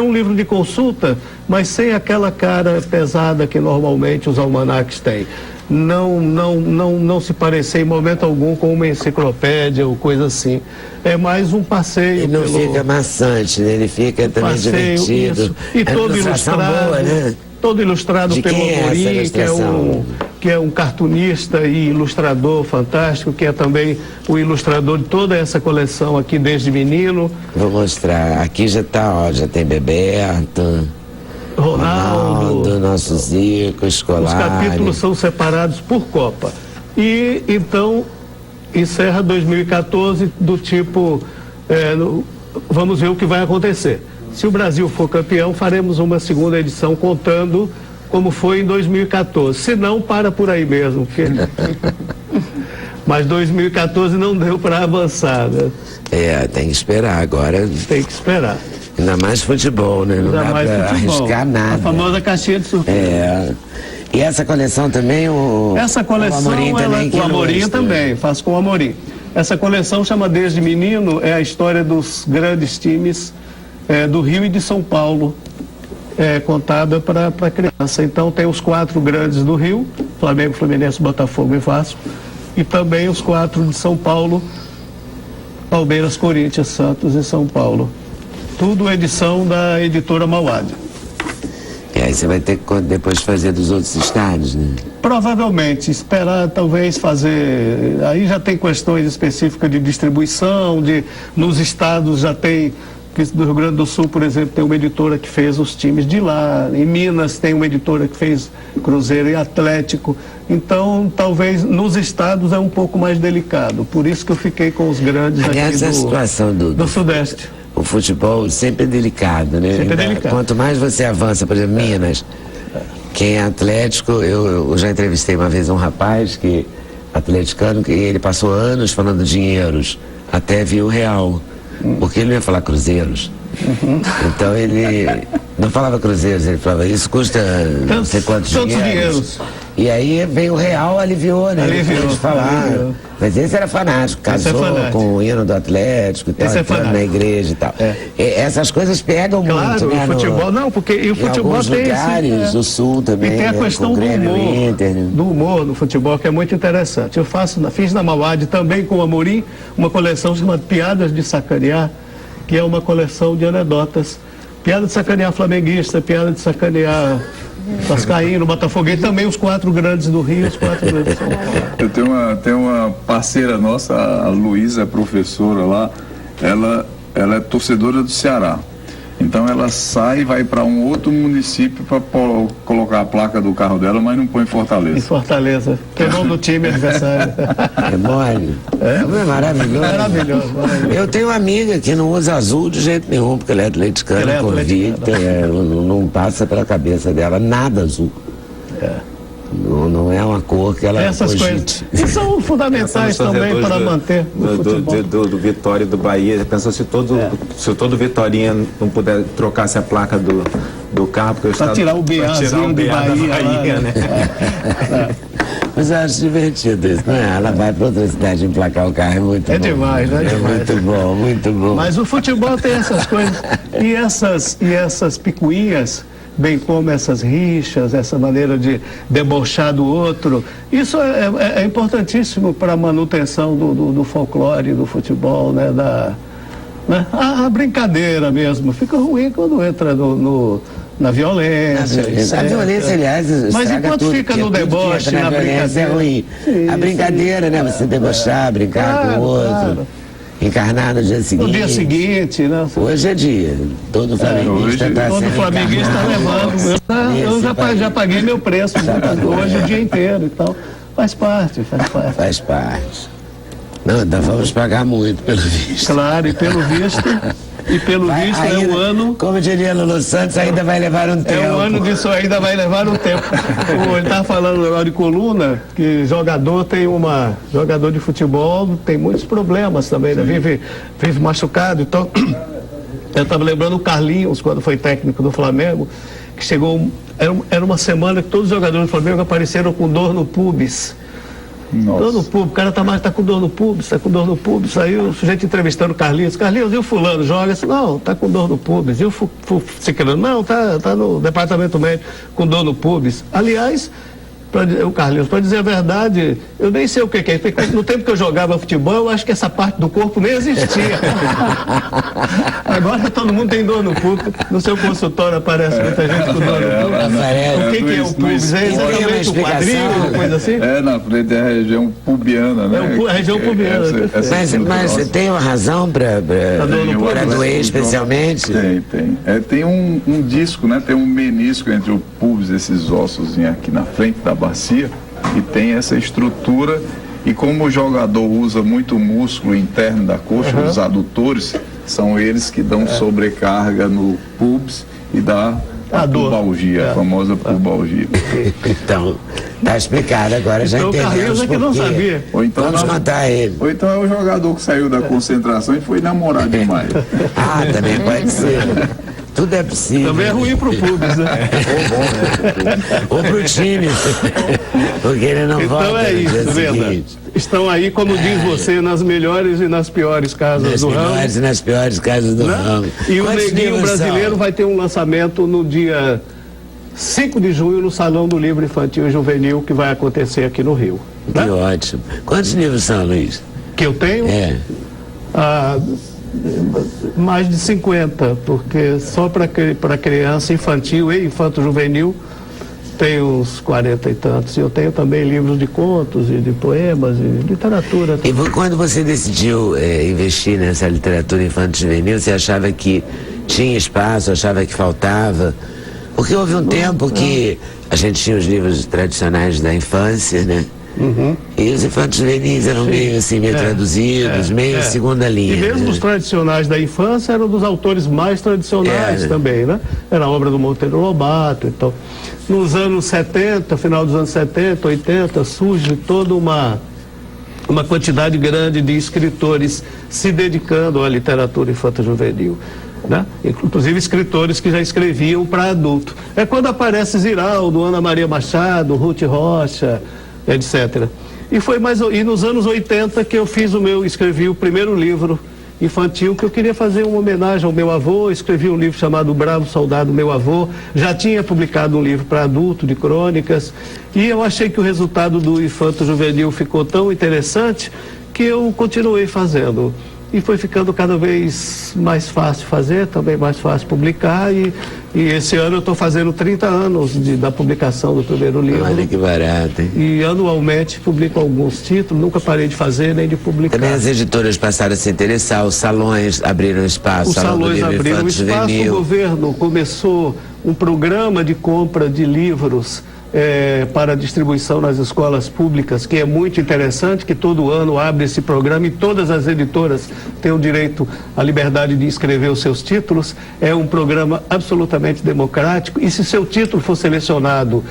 um livro de consulta, mas sem aquela cara pesada que normalmente os almanaques têm. Não se parecer em momento algum com uma enciclopédia ou coisa assim. É mais um passeio. Ele não fica maçante, né? Ele fica também passeio, divertido. Isso. E todo ilustrado, boa, né? Todo ilustrado pelo Amorim, que é um cartunista e ilustrador fantástico, que é também o ilustrador de toda essa coleção aqui desde menino. Vou mostrar. Aqui já está, ó, já tem Beberto, Ronaldo, nosso Zico, Escolar. Os capítulos são separados por Copa. E então encerra 2014 do tipo, vamos ver o que vai acontecer. Se o Brasil for campeão, faremos uma segunda edição contando como foi em 2014. Se não, para por aí mesmo. Porque... Mas 2014 não deu para avançar, né? Tem que esperar agora. Tem que esperar. Ainda mais futebol, né? Não dá para arriscar nada. A famosa caixinha de surpresa. E essa coleção também, essa coleção, o Amorim também. O Amorim também, faço com o Amorim. Essa coleção chama Desde Menino, é a história dos grandes times do Rio e de São Paulo, contada para a criança. Então tem os 4 grandes do Rio, Flamengo, Fluminense, Botafogo e Vasco, e também os 4 de São Paulo, Palmeiras, Corinthians, Santos e São Paulo. Tudo edição da editora Mauad. E aí você vai ter que depois fazer dos outros estados, né? Provavelmente, esperar talvez fazer, aí já tem questões específicas de distribuição, nos estados já tem, do Rio Grande do Sul, por exemplo, tem uma editora que fez os times de lá, em Minas tem uma editora que fez Cruzeiro e Atlético, então talvez nos estados é um pouco mais delicado, por isso que eu fiquei com os grandes. Aliás, aqui a situação do Sudeste. O futebol sempre é delicado, né? Sempre é delicado. Quanto mais você avança, por exemplo, Minas, quem é atlético, eu já entrevistei uma vez um rapaz que atleticano, que ele passou anos falando dinheiros, até viu o real. Porque ele não ia falar cruzeiros. Então ele não falava cruzeiros, ele falava, isso custa não sei quantos dinheiros. E aí vem o real, aliviou, né? Aliviou de falar. Mas esse era fanático, casou com o hino do Atlético e tal, entrando na igreja e tal. E essas coisas pegam muito, né? O futebol, não, porque e o futebol tem lugares, o Sul também, e tem a questão do humor no futebol, que é muito interessante. Eu fiz na Mauad também com o Amorim uma coleção chamada Piadas de Sacanear, que é uma coleção de anedotas. Piada de sacanear flamenguista, piada de sacanear vascaíno, botafoguense, também os 4 grandes do Rio, os 4 grandes de São Paulo. Eu tenho uma parceira nossa, a Luísa, professora lá, ela é torcedora do Ceará. Então ela sai e vai para um outro município para colocar a placa do carro dela, mas não põe em Fortaleza. Em Fortaleza, que é o nome do time adversário. É mole. É maravilhoso. Maravilhoso. Eu tenho uma amiga que não usa azul de jeito nenhum, porque ela é atleticana, convicta, não passa pela cabeça dela nada azul. Não é uma cor que ela essas coisas que são fundamentais também para manter do Vitória e do Bahia. Pensou se todo Vitorinha não puder trocasse a placa do carro para tirar o BAzinho do Bahia, né? Mas eu acho divertido isso, não é? Ela vai para outra cidade emplacar o carro, é muito bom. É demais, né? É muito bom, muito bom. Mas o futebol tem essas coisas e essas picuinhas, bem como essas rixas, essa maneira de debochar do outro. Isso é importantíssimo para a manutenção do folclore, do futebol, né? A brincadeira mesmo. Fica ruim quando entra na violência. A violência, aliás, mas enquanto fica no deboche, na brincadeira, é ruim. A brincadeira, né? Você debochar, brincar com o outro. Claro. Encarnar no dia seguinte. No dia seguinte, né? Hoje é dia. Todo flamenguista está sendo todo flamenguista está levando. Eu já paguei meu preço hoje o dia inteiro e tal. Faz parte. Faz parte. Não, ainda vamos pagar muito, pelo visto. Claro, e pelo visto, E pelo visto é um ano... Como diria Lulu Santos, ainda vai levar um tempo. É um ano disso, ainda vai levar um tempo. Ele estava falando agora de coluna, que jogador de futebol tem muitos problemas também, né? Vive machucado. Então, eu estava lembrando o Carlinhos, quando foi técnico do Flamengo, que chegou... Era uma semana que todos os jogadores do Flamengo apareceram com dor no pubis. Nossa. Dor no pubis, o cara tá com dor no pubis, tá com dor no pubis. Aí o sujeito entrevistando o Carlinhos, e o fulano joga? Assim, não, tá com dor no pubis. E o Ciclano, não, tá no departamento médico com dor no pubis. Aliás, o Carlinhos, para dizer a verdade, eu nem sei o que é. No tempo que eu jogava futebol, eu acho que essa parte do corpo nem existia. Agora todo mundo tem dor no público. No seu consultório aparece muita gente com dor no público. O que é o pubis? É exatamente o quadril, uma coisa assim? Na frente é a região pubiana, né? A região pubiana. Mas tem uma razão para doer especialmente? Tem. Tem um disco, né? Tem um menisco entre o pubis, esses ossos aqui na frente da bacia, e tem essa estrutura, e como o jogador usa muito músculo interno da coxa, os adutores, são eles que dão sobrecarga no pubis e dá a pubalgia, a famosa pubalgia. Então, tá explicado agora, já entendemos. Então o Carlinhos é que não sabia. Vamos contar ele. Ou então é o jogador que saiu da concentração e foi namorar demais. Também pode ser. Tudo é possível. Também é ruim pro pubis, né? Ou pro time. Porque ele não volta. Então é isso, Venda. Estão aí, como diz você, nas melhores e nas piores casas do ramo. Nas melhores e nas piores casas do ramo. E o Neguinho Brasileiro vai ter um lançamento no dia 5 de junho no Salão do Livro Infantil e Juvenil, que vai acontecer aqui no Rio. Que ótimo. Quantos livros são, Luiz? Que eu tenho? Mais de 50, porque só para criança infantil e infanto-juvenil tem uns 40 e tantos. E eu tenho também livros de contos e de poemas e literatura. E quando você decidiu investir nessa literatura infanto-juvenil, você achava que tinha espaço, achava que faltava? Porque houve um tempo que a gente tinha os livros tradicionais da infância, né? E os infantos juvenis eram meio traduzidos, meio segunda linha. E mesmo os tradicionais da infância eram dos autores mais tradicionais também, né? Era a obra do Monteiro Lobato. Então, nos anos 70, final dos anos 70, 80, surge toda uma quantidade grande de escritores se dedicando à literatura infanto-juvenil. Né? Inclusive escritores que já escreviam para adulto. É quando aparece Ziraldo, Ana Maria Machado, Ruth Rocha, etc. E nos anos 80 que eu escrevi o primeiro livro infantil, que eu queria fazer uma homenagem ao meu avô. Escrevi um livro chamado Bravo Soldado Meu Avô. Já tinha publicado um livro para adulto de crônicas, e eu achei que o resultado do Infanto Juvenil ficou tão interessante que eu continuei fazendo. E foi ficando cada vez mais fácil fazer, também mais fácil publicar, e esse ano eu estou fazendo 30 anos da publicação do primeiro livro. Olha que barato, hein? E anualmente publico alguns títulos, nunca parei de fazer nem de publicar. Também as editoras passaram a se interessar, os salões abriram espaço. Os salões abriram espaço, o governo começou um programa de compra de livros para distribuição nas escolas públicas, que é muito interessante, que todo ano abre esse programa, e todas as editoras têm o direito à liberdade de escrever os seus títulos. É um programa absolutamente democrático, e se seu título for selecionado,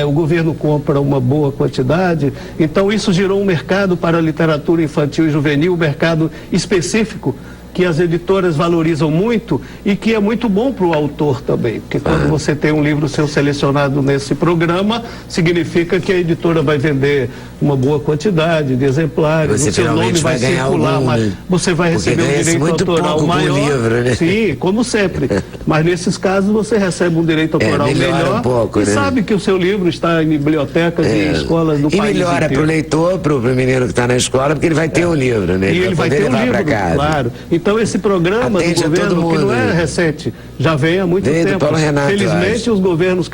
o governo compra uma boa quantidade. Então isso gerou um mercado para a literatura infantil e juvenil, um mercado específico, que as editoras valorizam muito e que é muito bom para o autor também, porque quando você tem um livro seu selecionado nesse programa, significa que a editora vai vender uma boa quantidade de exemplares, o seu nome vai circular, mas você vai receber um direito autoral maior. Livro, né? Sim, como sempre. Mas nesses casos você recebe um direito autoral melhor, um pouco, e né? Sabe que o seu livro está em bibliotecas e escolas do país inteiro. E melhora para o leitor, para o menino que está na escola, porque ele vai ter um livro, né? E ele vai ter um livro, claro. Então esse programa do governo, que não é recente, já vem há muito tempo. Paulo Renato, felizmente os governos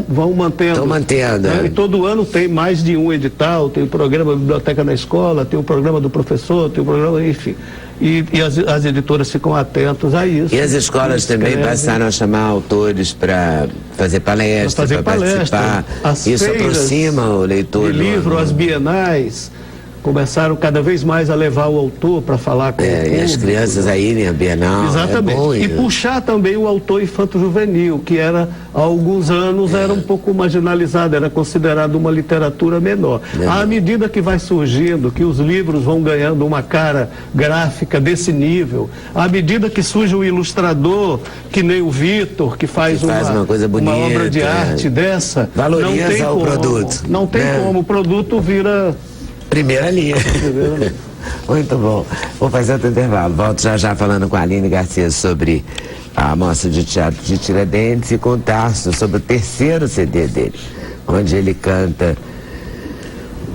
vão mantendo. Estão mantendo. E todo ano tem mais de um edital, tem o programa Biblioteca na Escola, tem o programa do professor, tem o programa, enfim. E as editoras ficam atentas a isso. E as escolas também passaram a chamar autores para fazer palestras, para participar. Isso aproxima o leitor. De livro, as bienais, Começaram cada vez mais a levar o autor para falar com o público. E as crianças aí, né, Bienal. Exatamente. E puxar também o autor infanto-juvenil, que era, há alguns anos, era um pouco marginalizado, era considerado uma literatura menor. À medida que vai surgindo, que os livros vão ganhando uma cara gráfica desse nível, à medida que surge um ilustrador, que nem o Vitor, que faz uma coisa bonita, uma obra de arte dessa, valoriza o produto. Não tem como, o produto vira... Primeira linha. Muito bom. Vou fazer outro intervalo. Volto já falando com a Aline Garcia sobre a Mostra de Teatro de Tiradentes e com o Tarso sobre o terceiro CD dele, onde ele canta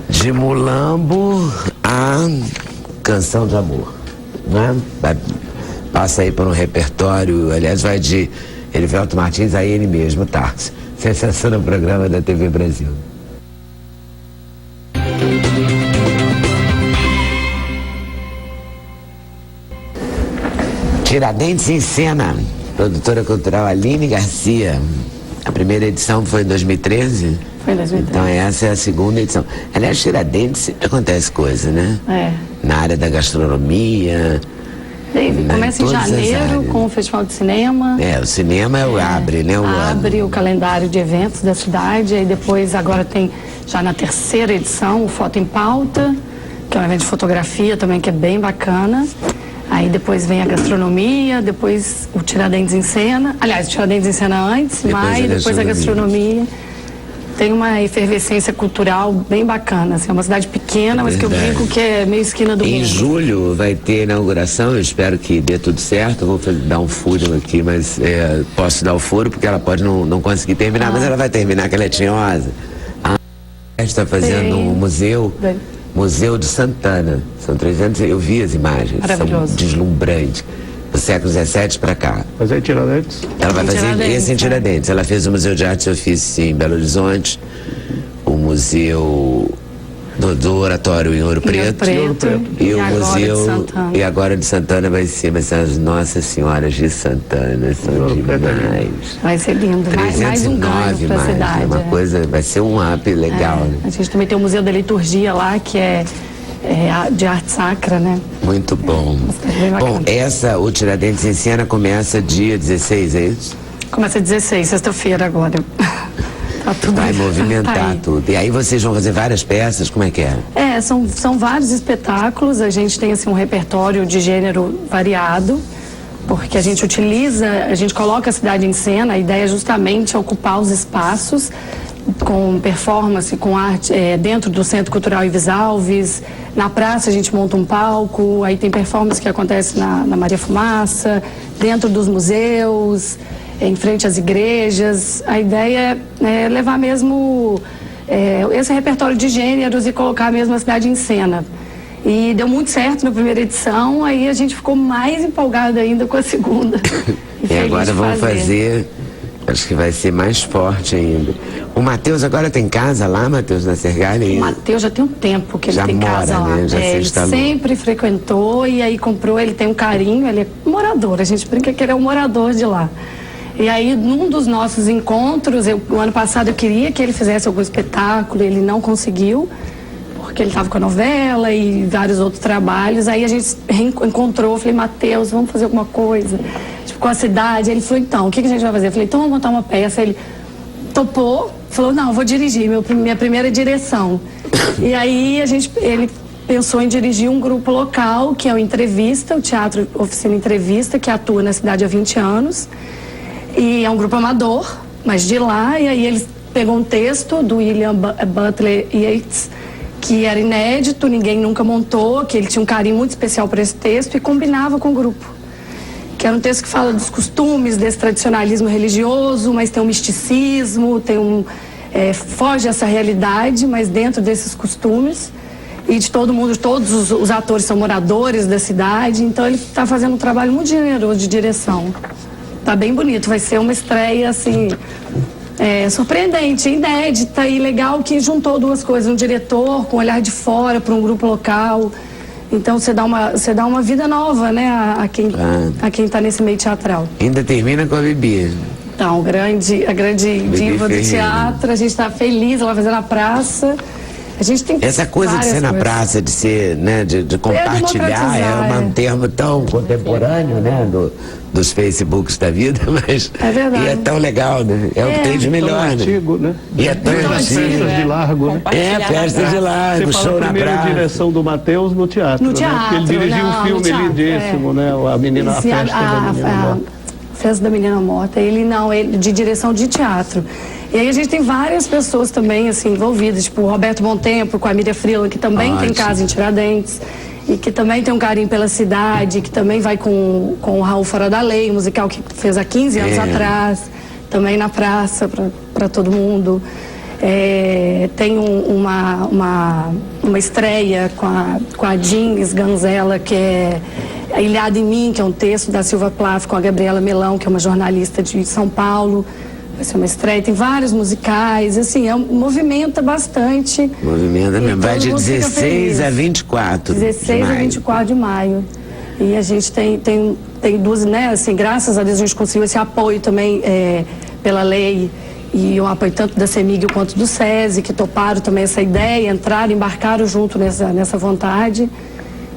de Mulambo a Canção de Amor, né? Passa aí por um repertório, aliás, vai de Erivelto Martins a ele mesmo, Tarso. Sensação no programa da TV Brasil. Tiradentes em Cena, produtora cultural Aline Garcia. A primeira edição foi em 2013? Foi em 2013. Então essa é a segunda edição. Aliás, Tiradentes sempre acontece coisa, né? Na área da gastronomia. Começa em janeiro com o Festival de Cinema. O cinema abre, né? Abre o calendário de eventos da cidade. Aí depois, agora tem já na terceira edição o Foto em Pauta, que é um evento de fotografia também que é bem bacana. Aí depois vem a gastronomia, depois o Tiradentes em Cena. Aliás, o Tiradentes em Cena antes, depois a gastronomia. Tem uma efervescência cultural bem bacana. Assim, é uma cidade pequena, mas que eu brinco que é meio esquina do mundo. Em julho vai ter inauguração, eu espero que dê tudo certo. Eu vou dar um furo aqui, mas posso dar o furo porque ela pode não conseguir terminar, mas ela vai terminar, que ela é tinhosa. A está fazendo um Museu de Santana. São 300, eu vi as imagens, são deslumbrantes. Do século XVII para cá. Fazer Tiradentes? Ela vai fazer esse em Tiradentes. Ela fez o Museu de Artes e Ofícios em Belo Horizonte, o Museu do Oratório em Ouro Preto. E o Museu. E agora de Santana vai ser, mas as Nossas Senhoras de Santana são demais. Vai ser lindo. Mais um ganho para a cidade. Uma coisa, vai ser um up legal. Né? A gente também tem o Museu da Liturgia lá, que é de arte sacra, né? Muito bom. Bom, o Tiradentes em Cena começa dia 16, é isso? Começa 16, sexta-feira agora. Tá tudo vai movimentar tudo. E aí vocês vão fazer várias peças, como é que é? São vários espetáculos, a gente tem assim um repertório de gênero variado, porque a gente coloca a cidade em cena, a ideia é justamente ocupar os espaços com performance, com arte, dentro do Centro Cultural Ives Alves. Na praça a gente monta um palco, aí tem performance que acontece na Maria Fumaça, dentro dos museus, em frente às igrejas. A ideia é levar mesmo esse repertório de gêneros e colocar mesmo a cidade em cena. E deu muito certo na primeira edição, aí a gente ficou mais empolgada ainda com a segunda. E agora vamos fazer, acho que vai ser mais forte ainda. O Matheus agora tem casa lá, Matheus na Sergalha? O Matheus já tem um tempo que ele tem casa lá. Né? Ele sempre frequentou e aí comprou, ele tem um carinho, ele é morador, a gente brinca que ele é um morador de lá. E aí, num dos nossos encontros, o ano passado eu queria que ele fizesse algum espetáculo, ele não conseguiu, porque ele estava com a novela e vários outros trabalhos. Aí a gente reencontrou, eu falei, Matheus, vamos fazer alguma coisa, tipo, com a cidade. Ele falou, então, o que a gente vai fazer? Eu falei, então vamos montar uma peça. Ele topou, falou, não, eu vou dirigir, minha primeira direção. E aí ele pensou em dirigir um grupo local, que é o Entrevista, o Teatro Oficina Entrevista, que atua na cidade há 20 anos. E é um grupo amador, mas de lá, e aí ele pegou um texto do William Butler Yeats, que era inédito, ninguém nunca montou, que ele tinha um carinho muito especial por esse texto e combinava com o grupo. Que era um texto que fala dos costumes, desse tradicionalismo religioso, mas tem um misticismo, foge essa realidade, mas dentro desses costumes. E de todo mundo, todos os atores são moradores da cidade, então ele está fazendo um trabalho muito generoso de direção. Tá bem bonito, vai ser uma estreia assim, surpreendente, inédita e legal, que juntou duas coisas, um diretor com um olhar de fora para um grupo local. Então você dá uma vida nova, né, a quem está nesse meio teatral. Ainda termina com a Bibi. Então, a grande diva do teatro, a gente está feliz, ela vai fazer na praça. A gente tem essa coisa de ser na praça, de ser, né, de compartilhar, é um termo tão contemporâneo, né, dos Facebooks da vida, mas é verdade. E é tão legal, né? É o que tem de melhor, né? Antigo, né? E é tão antigo. Festas de largo, né? Festas de largo, você show fala na praça. A direção do Matheus no teatro, no teatro, né? Porque ele dirigiu um filme lindíssimo, né? A menina, a festa da menina morta. Festa da Menina Morta. Ele de direção de teatro. E aí a gente tem várias pessoas também, assim, envolvidas, tipo o Roberto Montempo, com a Miriam Freeland, que também tem casa em Tiradentes, e que também tem um carinho pela cidade, que também vai com o Raul Fora da Lei, um musical que fez há 15 anos atrás, também na praça, para todo mundo. Tem uma estreia com a Jeans Ganzella, que é Ilhada em Mim, que é um texto da Silva Plath, com a Gabriela Melão, que é uma jornalista de São Paulo. Vai ser uma estreia, tem vários musicais, assim, movimenta bastante. Movimenta mesmo, vai de 16 a 24 16 a 24 de maio. E a gente tem duas, né, assim, graças a Deus a gente conseguiu esse apoio também pela lei, e um apoio tanto da CEMIG quanto do SESI, que toparam também essa ideia, entraram, embarcaram junto nessa vontade.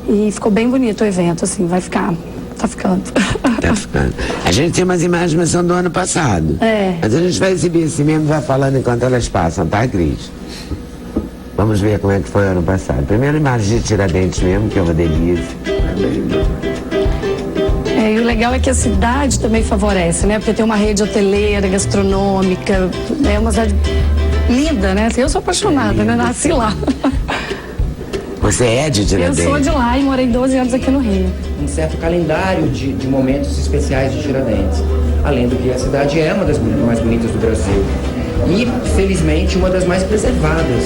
E ficou bem bonito o evento, assim, vai ficar. Tá ficando. Tá ficando. A gente tem umas imagens, mas são do ano passado. Mas a gente vai exibir assim mesmo e vai falando enquanto elas passam, tá, Cris? Vamos ver como é que foi o ano passado. Primeiro imagem de Tiradentes mesmo, que é uma delícia. E o legal é que a cidade também favorece, né? Porque tem uma rede hoteleira, gastronômica, é uma cidade linda, né? Eu sou apaixonada, né? Nasci lá. Você é de Tiradentes? Eu sou de lá e morei 12 anos aqui no Rio. Um certo calendário de momentos especiais de Tiradentes. Além do que a cidade é uma das mais bonitas do Brasil. E, felizmente, uma das mais preservadas.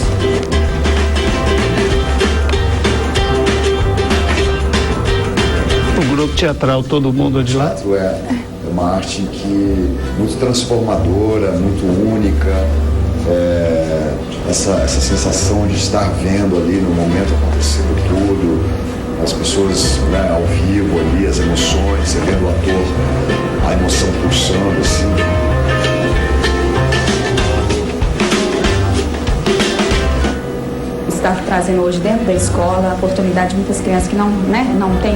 O grupo teatral Todo Mundo de Lá? É uma arte muito transformadora, muito única. Essa sensação de estar vendo ali no momento acontecendo tudo, as pessoas, né, ao vivo ali, as emoções, você vendo o ator, a emoção pulsando assim. Está trazendo hoje dentro da escola a oportunidade de muitas crianças que não têm,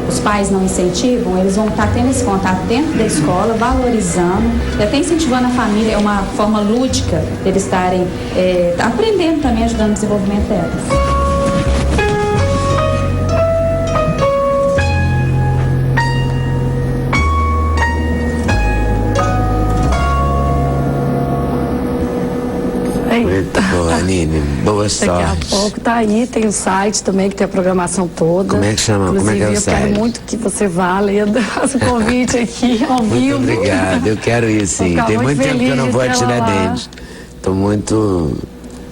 os pais não incentivam, eles vão estar tendo esse contato dentro da escola, valorizando e até incentivando a família, é uma forma lúdica de eles estarem aprendendo também, ajudando no desenvolvimento delas. Muito boa, Aline. Boa sorte. Daqui a pouco tá aí, tem o site também, que tem a programação toda. Como é que chama? Inclusive, como é que é o site? Eu quero muito que você vá, Leda, faça o convite aqui, ao vivo. Muito obrigado, eu quero ir sim. Tem muito tempo que eu não vou a Tiradentes. Estou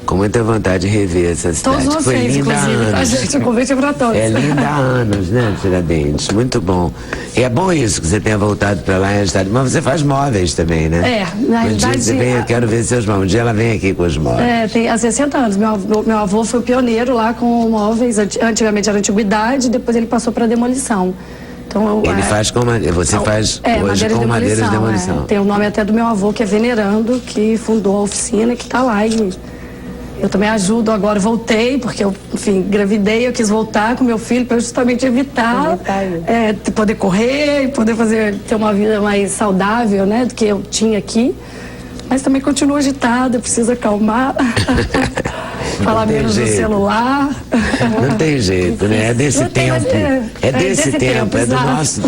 com muita vontade de rever essa cidade. Todos vocês, foi linda há anos. Tá, gente, o convite é para todos. É linda há anos, né, Tiradentes? Muito bom. E é bom isso que você tenha voltado para lá em cidade. Mas você faz móveis também, né? Na realidade. Eu quero ver seus móveis. Um dia ela vem aqui com os móveis. Tem há 60 anos. Meu avô foi o pioneiro lá com móveis. Antigamente era antiguidade, depois ele passou para demolição. Então, ele faz com madeira. Você faz hoje com madeira de demolição. Tem o nome até do meu avô, que é Venerando, que fundou a oficina, que está lá. Eu também ajudo agora, voltei, porque eu, enfim, engravidei, eu quis voltar com meu filho para justamente evitar poder correr e poder ter uma vida mais saudável, né, do que eu tinha aqui. Mas também continuo agitada, preciso acalmar, falar menos no celular. Não tem jeito, né? É desse tempo.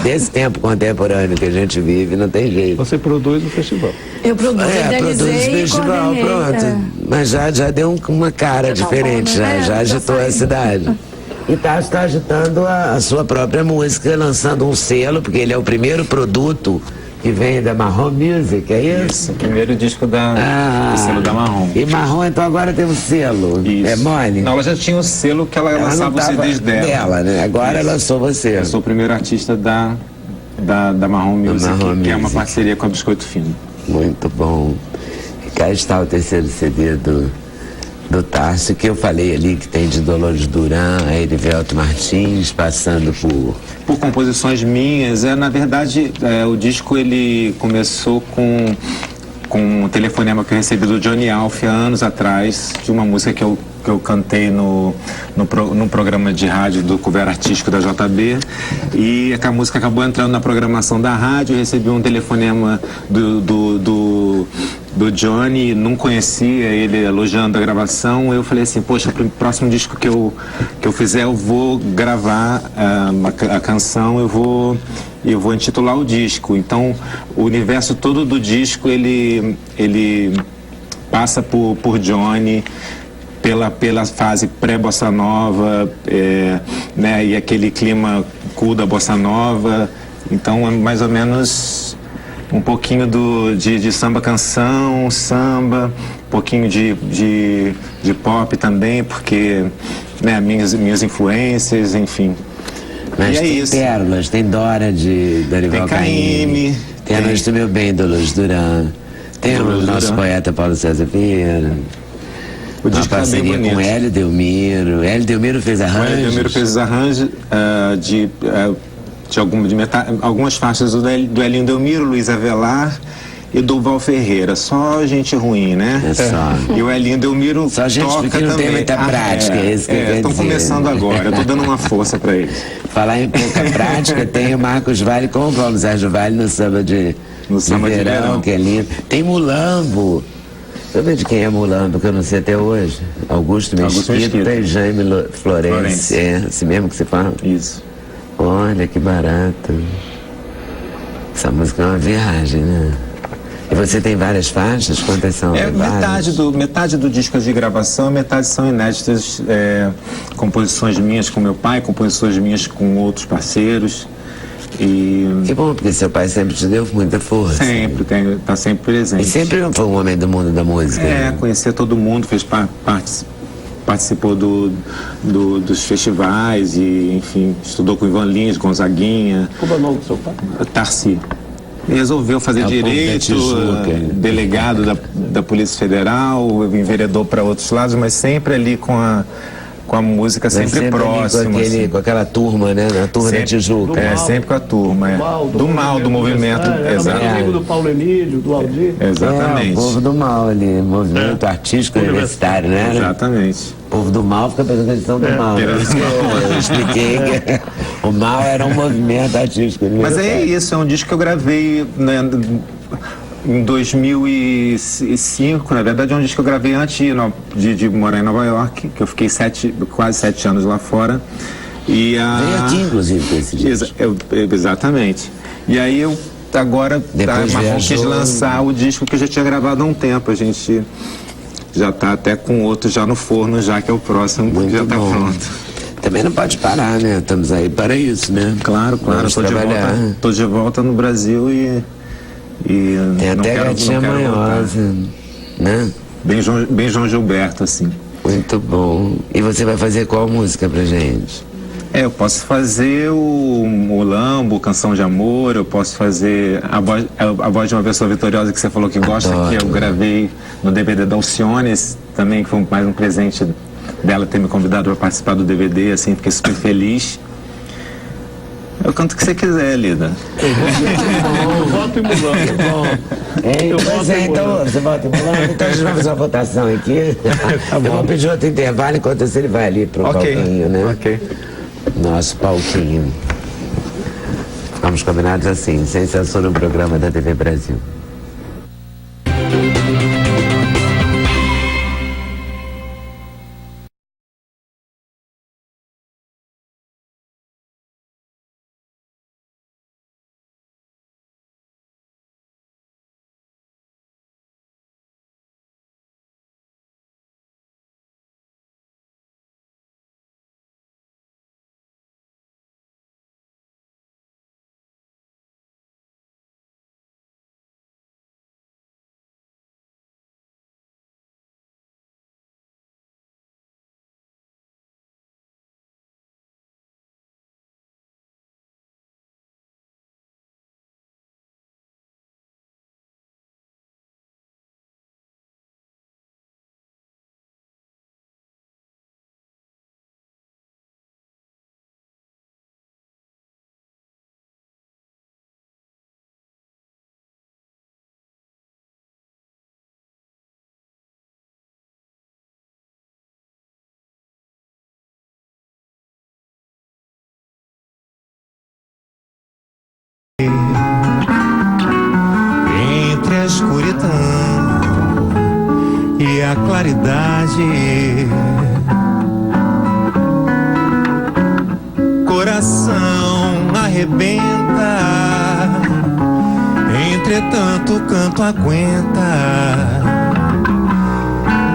Desse tempo contemporâneo que a gente vive, não tem jeito. Você produz o festival. Eu produzo, produz o festival, pronto. Mas já deu uma cara diferente, já agitou a cidade. E está agitando a sua própria música, lançando um selo, porque ele é o primeiro produto que vem da Marrom Music, é isso? O primeiro disco do selo da Marrom. E Marrom, então agora tem um selo. Isso. É mole? Não, ela já tinha o selo que ela lançava os CDs dela. Né? Agora isso. lançou você. Eu sou o primeiro artista da Marrom Music, que é uma parceria com a Biscoito Fino. Muito bom. E cá está o terceiro CD do Tarso, que eu falei ali, que tem de Dolores Duran, a Erivelto Martins, passando por composições minhas. Na verdade, o disco ele começou com com um telefonema que eu recebi do Johnny Alf há anos atrás, de uma música que eu cantei no programa de rádio do cover artístico da JB, e a música acabou entrando na programação da rádio. Eu recebi um telefonema do Johnny, não conhecia ele, elogiando a gravação. Eu falei assim, poxa, o próximo disco que eu fizer, eu vou gravar a canção, eu vou intitular o disco. Então, o universo todo do disco, ele passa por Johnny, pela fase pré-bossa nova, né, e aquele clima cool da bossa nova. Então, é mais ou menos um pouquinho de samba canção, samba, um pouquinho de pop também, porque, né, minhas influências, enfim. Mas e tem pérolas, tem Dora de Dorival Caymmi, tem A Noite do Meu Bem, do Luz Duran, tem o nosso poeta Paulo César Vieira, uma parceria com Hélio Delmiro. Hélio Delmiro fez arranjos? Hélio Delmiro fez arranjos de algumas faixas do Elinho Delmiro, Luiz Avelar e Durval Ferreira. Só gente ruim, né? É só. E o Elinho Delmiro só gente toca que não também. Tem muita prática, é isso que eu quero estão dizer. começando agora, eu tô dando uma força para eles. Falar em pouca prática, tem o Marcos Valle com o Paulo Sérgio Valle no samba de verão, que é lindo. Tem Mulambo. Deixa eu ver de quem é Mulambo, que eu não sei até hoje. Augusto Mesquita e Jaime Florencio. É assim mesmo que você fala? Isso. Olha que barato. Essa música é uma viagem, né? E você tem várias faixas? Quantas são? Metade do disco é de gravação, metade são inéditas, composições minhas com meu pai, composições minhas com outros parceiros. Que bom, porque seu pai sempre te deu muita força. Sempre, tá sempre presente. E sempre foi um homem do mundo da música. Né? Conhecia todo mundo, participou dos festivais e, enfim, estudou com Ivan Lins, Gonzaguinha. Como é o nome do seu pai? Tarci. Resolveu fazer direito, delegado da Polícia Federal, enveredou para outros lados, mas sempre ali com a música sempre próxima. Com aquela turma, né? Na turma da Tijuca. Sempre com a turma. Do movimento. Exatamente. Amigo do Paulo Emílio, do Aldir. Exatamente. O povo do mal ali, movimento artístico universitário, né? Exatamente. O povo do mal fica pensando que eles são do mal. Né? Eu expliquei que o mal era um movimento artístico universitário. Mas é isso, é um disco que eu gravei, né, em 2005, na verdade é um disco que eu gravei antes de morar em Nova York, que eu fiquei quase 7 anos lá fora. Veio aqui, inclusive, com esse disco. Exatamente. E aí eu agora quis lançar o disco que eu já tinha gravado há um tempo. A gente já está até com outro já no forno, já que é o próximo, que já está pronto. Também não pode parar, né? Estamos aí para isso, né? Claro. Estou de volta no Brasil e tem até Gatinha Manhosa, né? Bem João Gilberto, assim. Muito bom. E você vai fazer qual música pra gente? Eu posso fazer o Lambo, Canção de Amor, eu posso fazer a voz de uma pessoa vitoriosa que você falou que gosta, que eu gravei no DVD da Alcione, também, que foi mais um presente dela ter me convidado para participar do DVD, assim, fiquei super feliz. Eu canto o que você quiser, Lida. Eu voto em Mulambo. Então, você vota em Mulambo. Então a gente vai fazer uma votação aqui. Eu vou pedir outro intervalo enquanto ele vai ali pro palquinho, né? Ok. Nosso palquinho. Ficamos combinados assim, sem censura, no programa da TV Brasil. e a claridade. Coração arrebenta, entretanto o canto aguenta.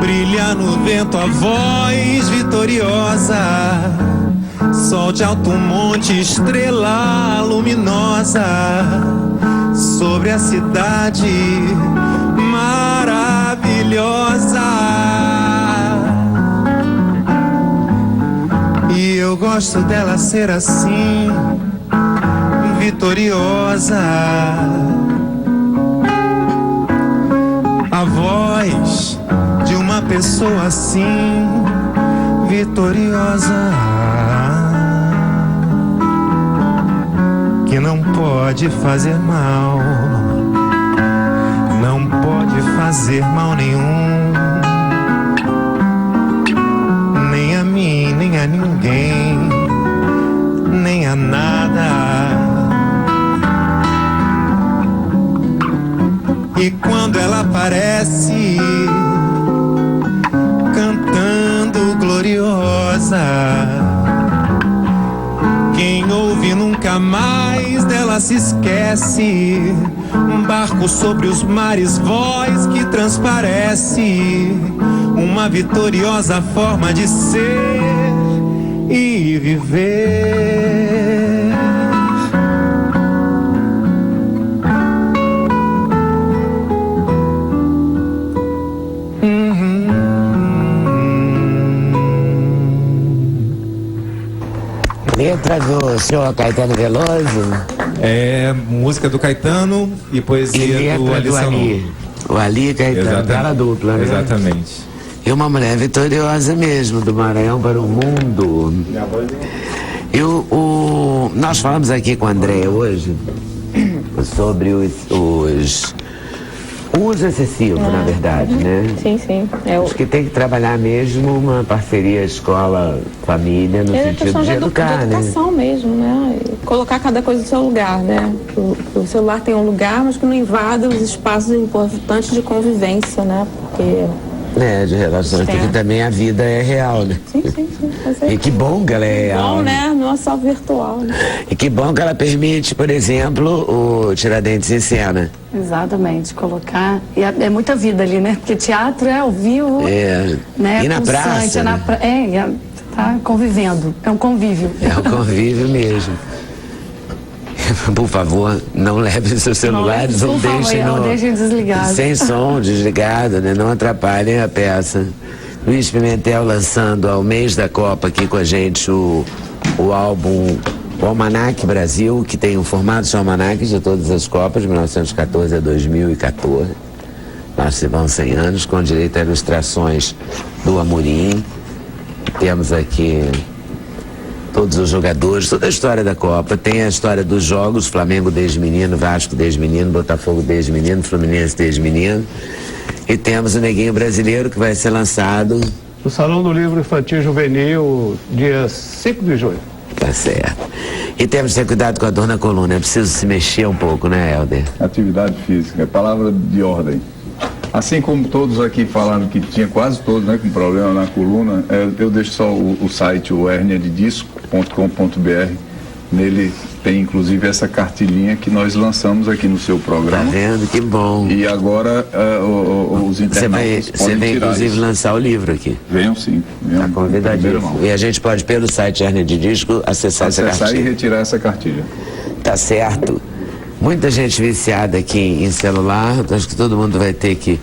Brilha no vento a voz vitoriosa. Sol de alto monte, estrela luminosa sobre a cidade maravilhosa. E eu gosto dela ser assim, vitoriosa. A voz de uma pessoa assim, vitoriosa, que não pode fazer mal, não pode fazer mal nenhum, nem a mim, nem a ninguém, nem a nada. E quando ela aparece, cantando gloriosa, quem ouve nunca mais dela se esquece. Um barco sobre os mares, voz que transparece, uma vitoriosa forma de ser e viver. Letra do senhor Caetano Veloso? É música do Caetano e poesia do Ali Salom. O Ali e Caetano, aquela dupla, né? Exatamente. E uma mulher vitoriosa mesmo, do Maranhão para o mundo. Nós falamos aqui com o André hoje sobre o uso excessivo, na verdade, né? Sim, sim. Acho que tem que trabalhar mesmo uma parceria escola-família no sentido de educar, de educação mesmo, né? E colocar cada coisa no seu lugar, né? O celular tem um lugar, mas que não invada os espaços importantes de convivência, né? Porque... de relações, porque também a vida é real, né? Sim. E que bom que ela é real. Bom, né? Não é só virtual, né? E que bom que ela permite, por exemplo, o Tiradentes em Cena. Exatamente, colocar. E é muita vida ali, né? Porque teatro é ao vivo. Né? E na praça. Tá convivendo. É um convívio. É um convívio mesmo. Por favor, não levem seus celulares ou deixem desligados. Sem som, desligado, né? Não atrapalhem a peça. Luiz Pimentel lançando ao mês da Copa aqui com a gente o álbum O Almanac Brasil, que tem um formato de almanac de todas as Copas, de 1914 a 2014. Nós vão 100 anos, com direito a ilustrações do Amorim. Temos aqui todos os jogadores, toda a história da Copa. Tem a história dos jogos, Flamengo desde menino, Vasco desde menino, Botafogo desde menino, Fluminense desde menino. E temos o Neguinho Brasileiro, que vai ser lançado no Salão do Livro Infantil Juvenil, dia 5 de junho. Tá certo. E temos que ter cuidado com a dor na coluna. É preciso se mexer um pouco, né, Helder? Atividade física, é palavra de ordem. Assim como todos aqui falaram que tinha quase todos, né, com problema na coluna, eu deixo só o site, o herniadedisco.com.br. Nele tem inclusive essa cartilhinha que nós lançamos aqui no seu programa. Tá vendo? Que bom. E agora os internautas Você vai inclusive lançar o livro aqui. Venham sim. Tá convidadíssimo. E a gente pode, pelo site Hernia de Disco, acessar essa cartilha. E retirar essa cartilha. Tá certo. Muita gente viciada aqui em celular. Acho que todo mundo vai ter que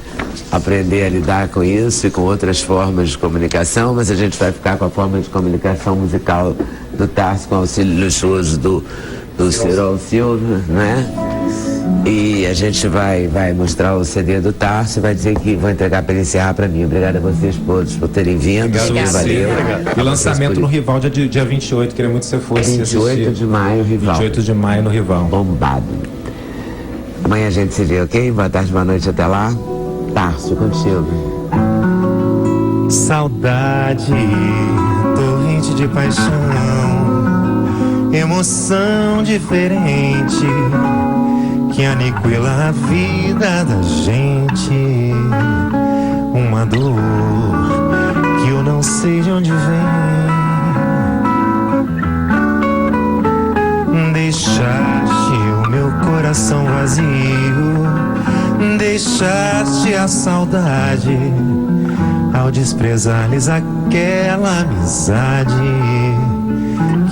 aprender a lidar com isso e com outras formas de comunicação, mas a gente vai ficar com a forma de comunicação musical do Tarso, com o auxílio luxuoso do Cirol Silva, né? E a gente vai mostrar o CD do Tarso e vai dizer que vou entregar para ele encerrar para mim. Obrigado a vocês todos por terem vindo. Valeu. E lançamento no Rival dia 28, queria muito que você fosse 28 de maio, Rival. 28 de maio no Rival. Bombado. Amanhã a gente se vê, ok? Boa tarde, boa noite, até lá. Tarso, contigo. Saudade, torrente de paixão, emoção diferente que aniquila a vida da gente. Uma dor que eu não sei de onde vem. Deixaste o meu coração vazio, deixaste a saudade ao desprezar-lhes aquela amizade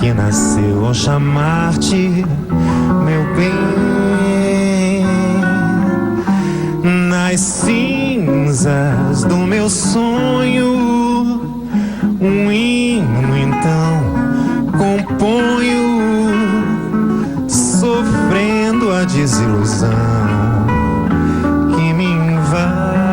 que nasceu ao chamar-te, meu bem. Nas cinzas do meu sonho, um hino então componho, sofrendo a desilusão que me invade.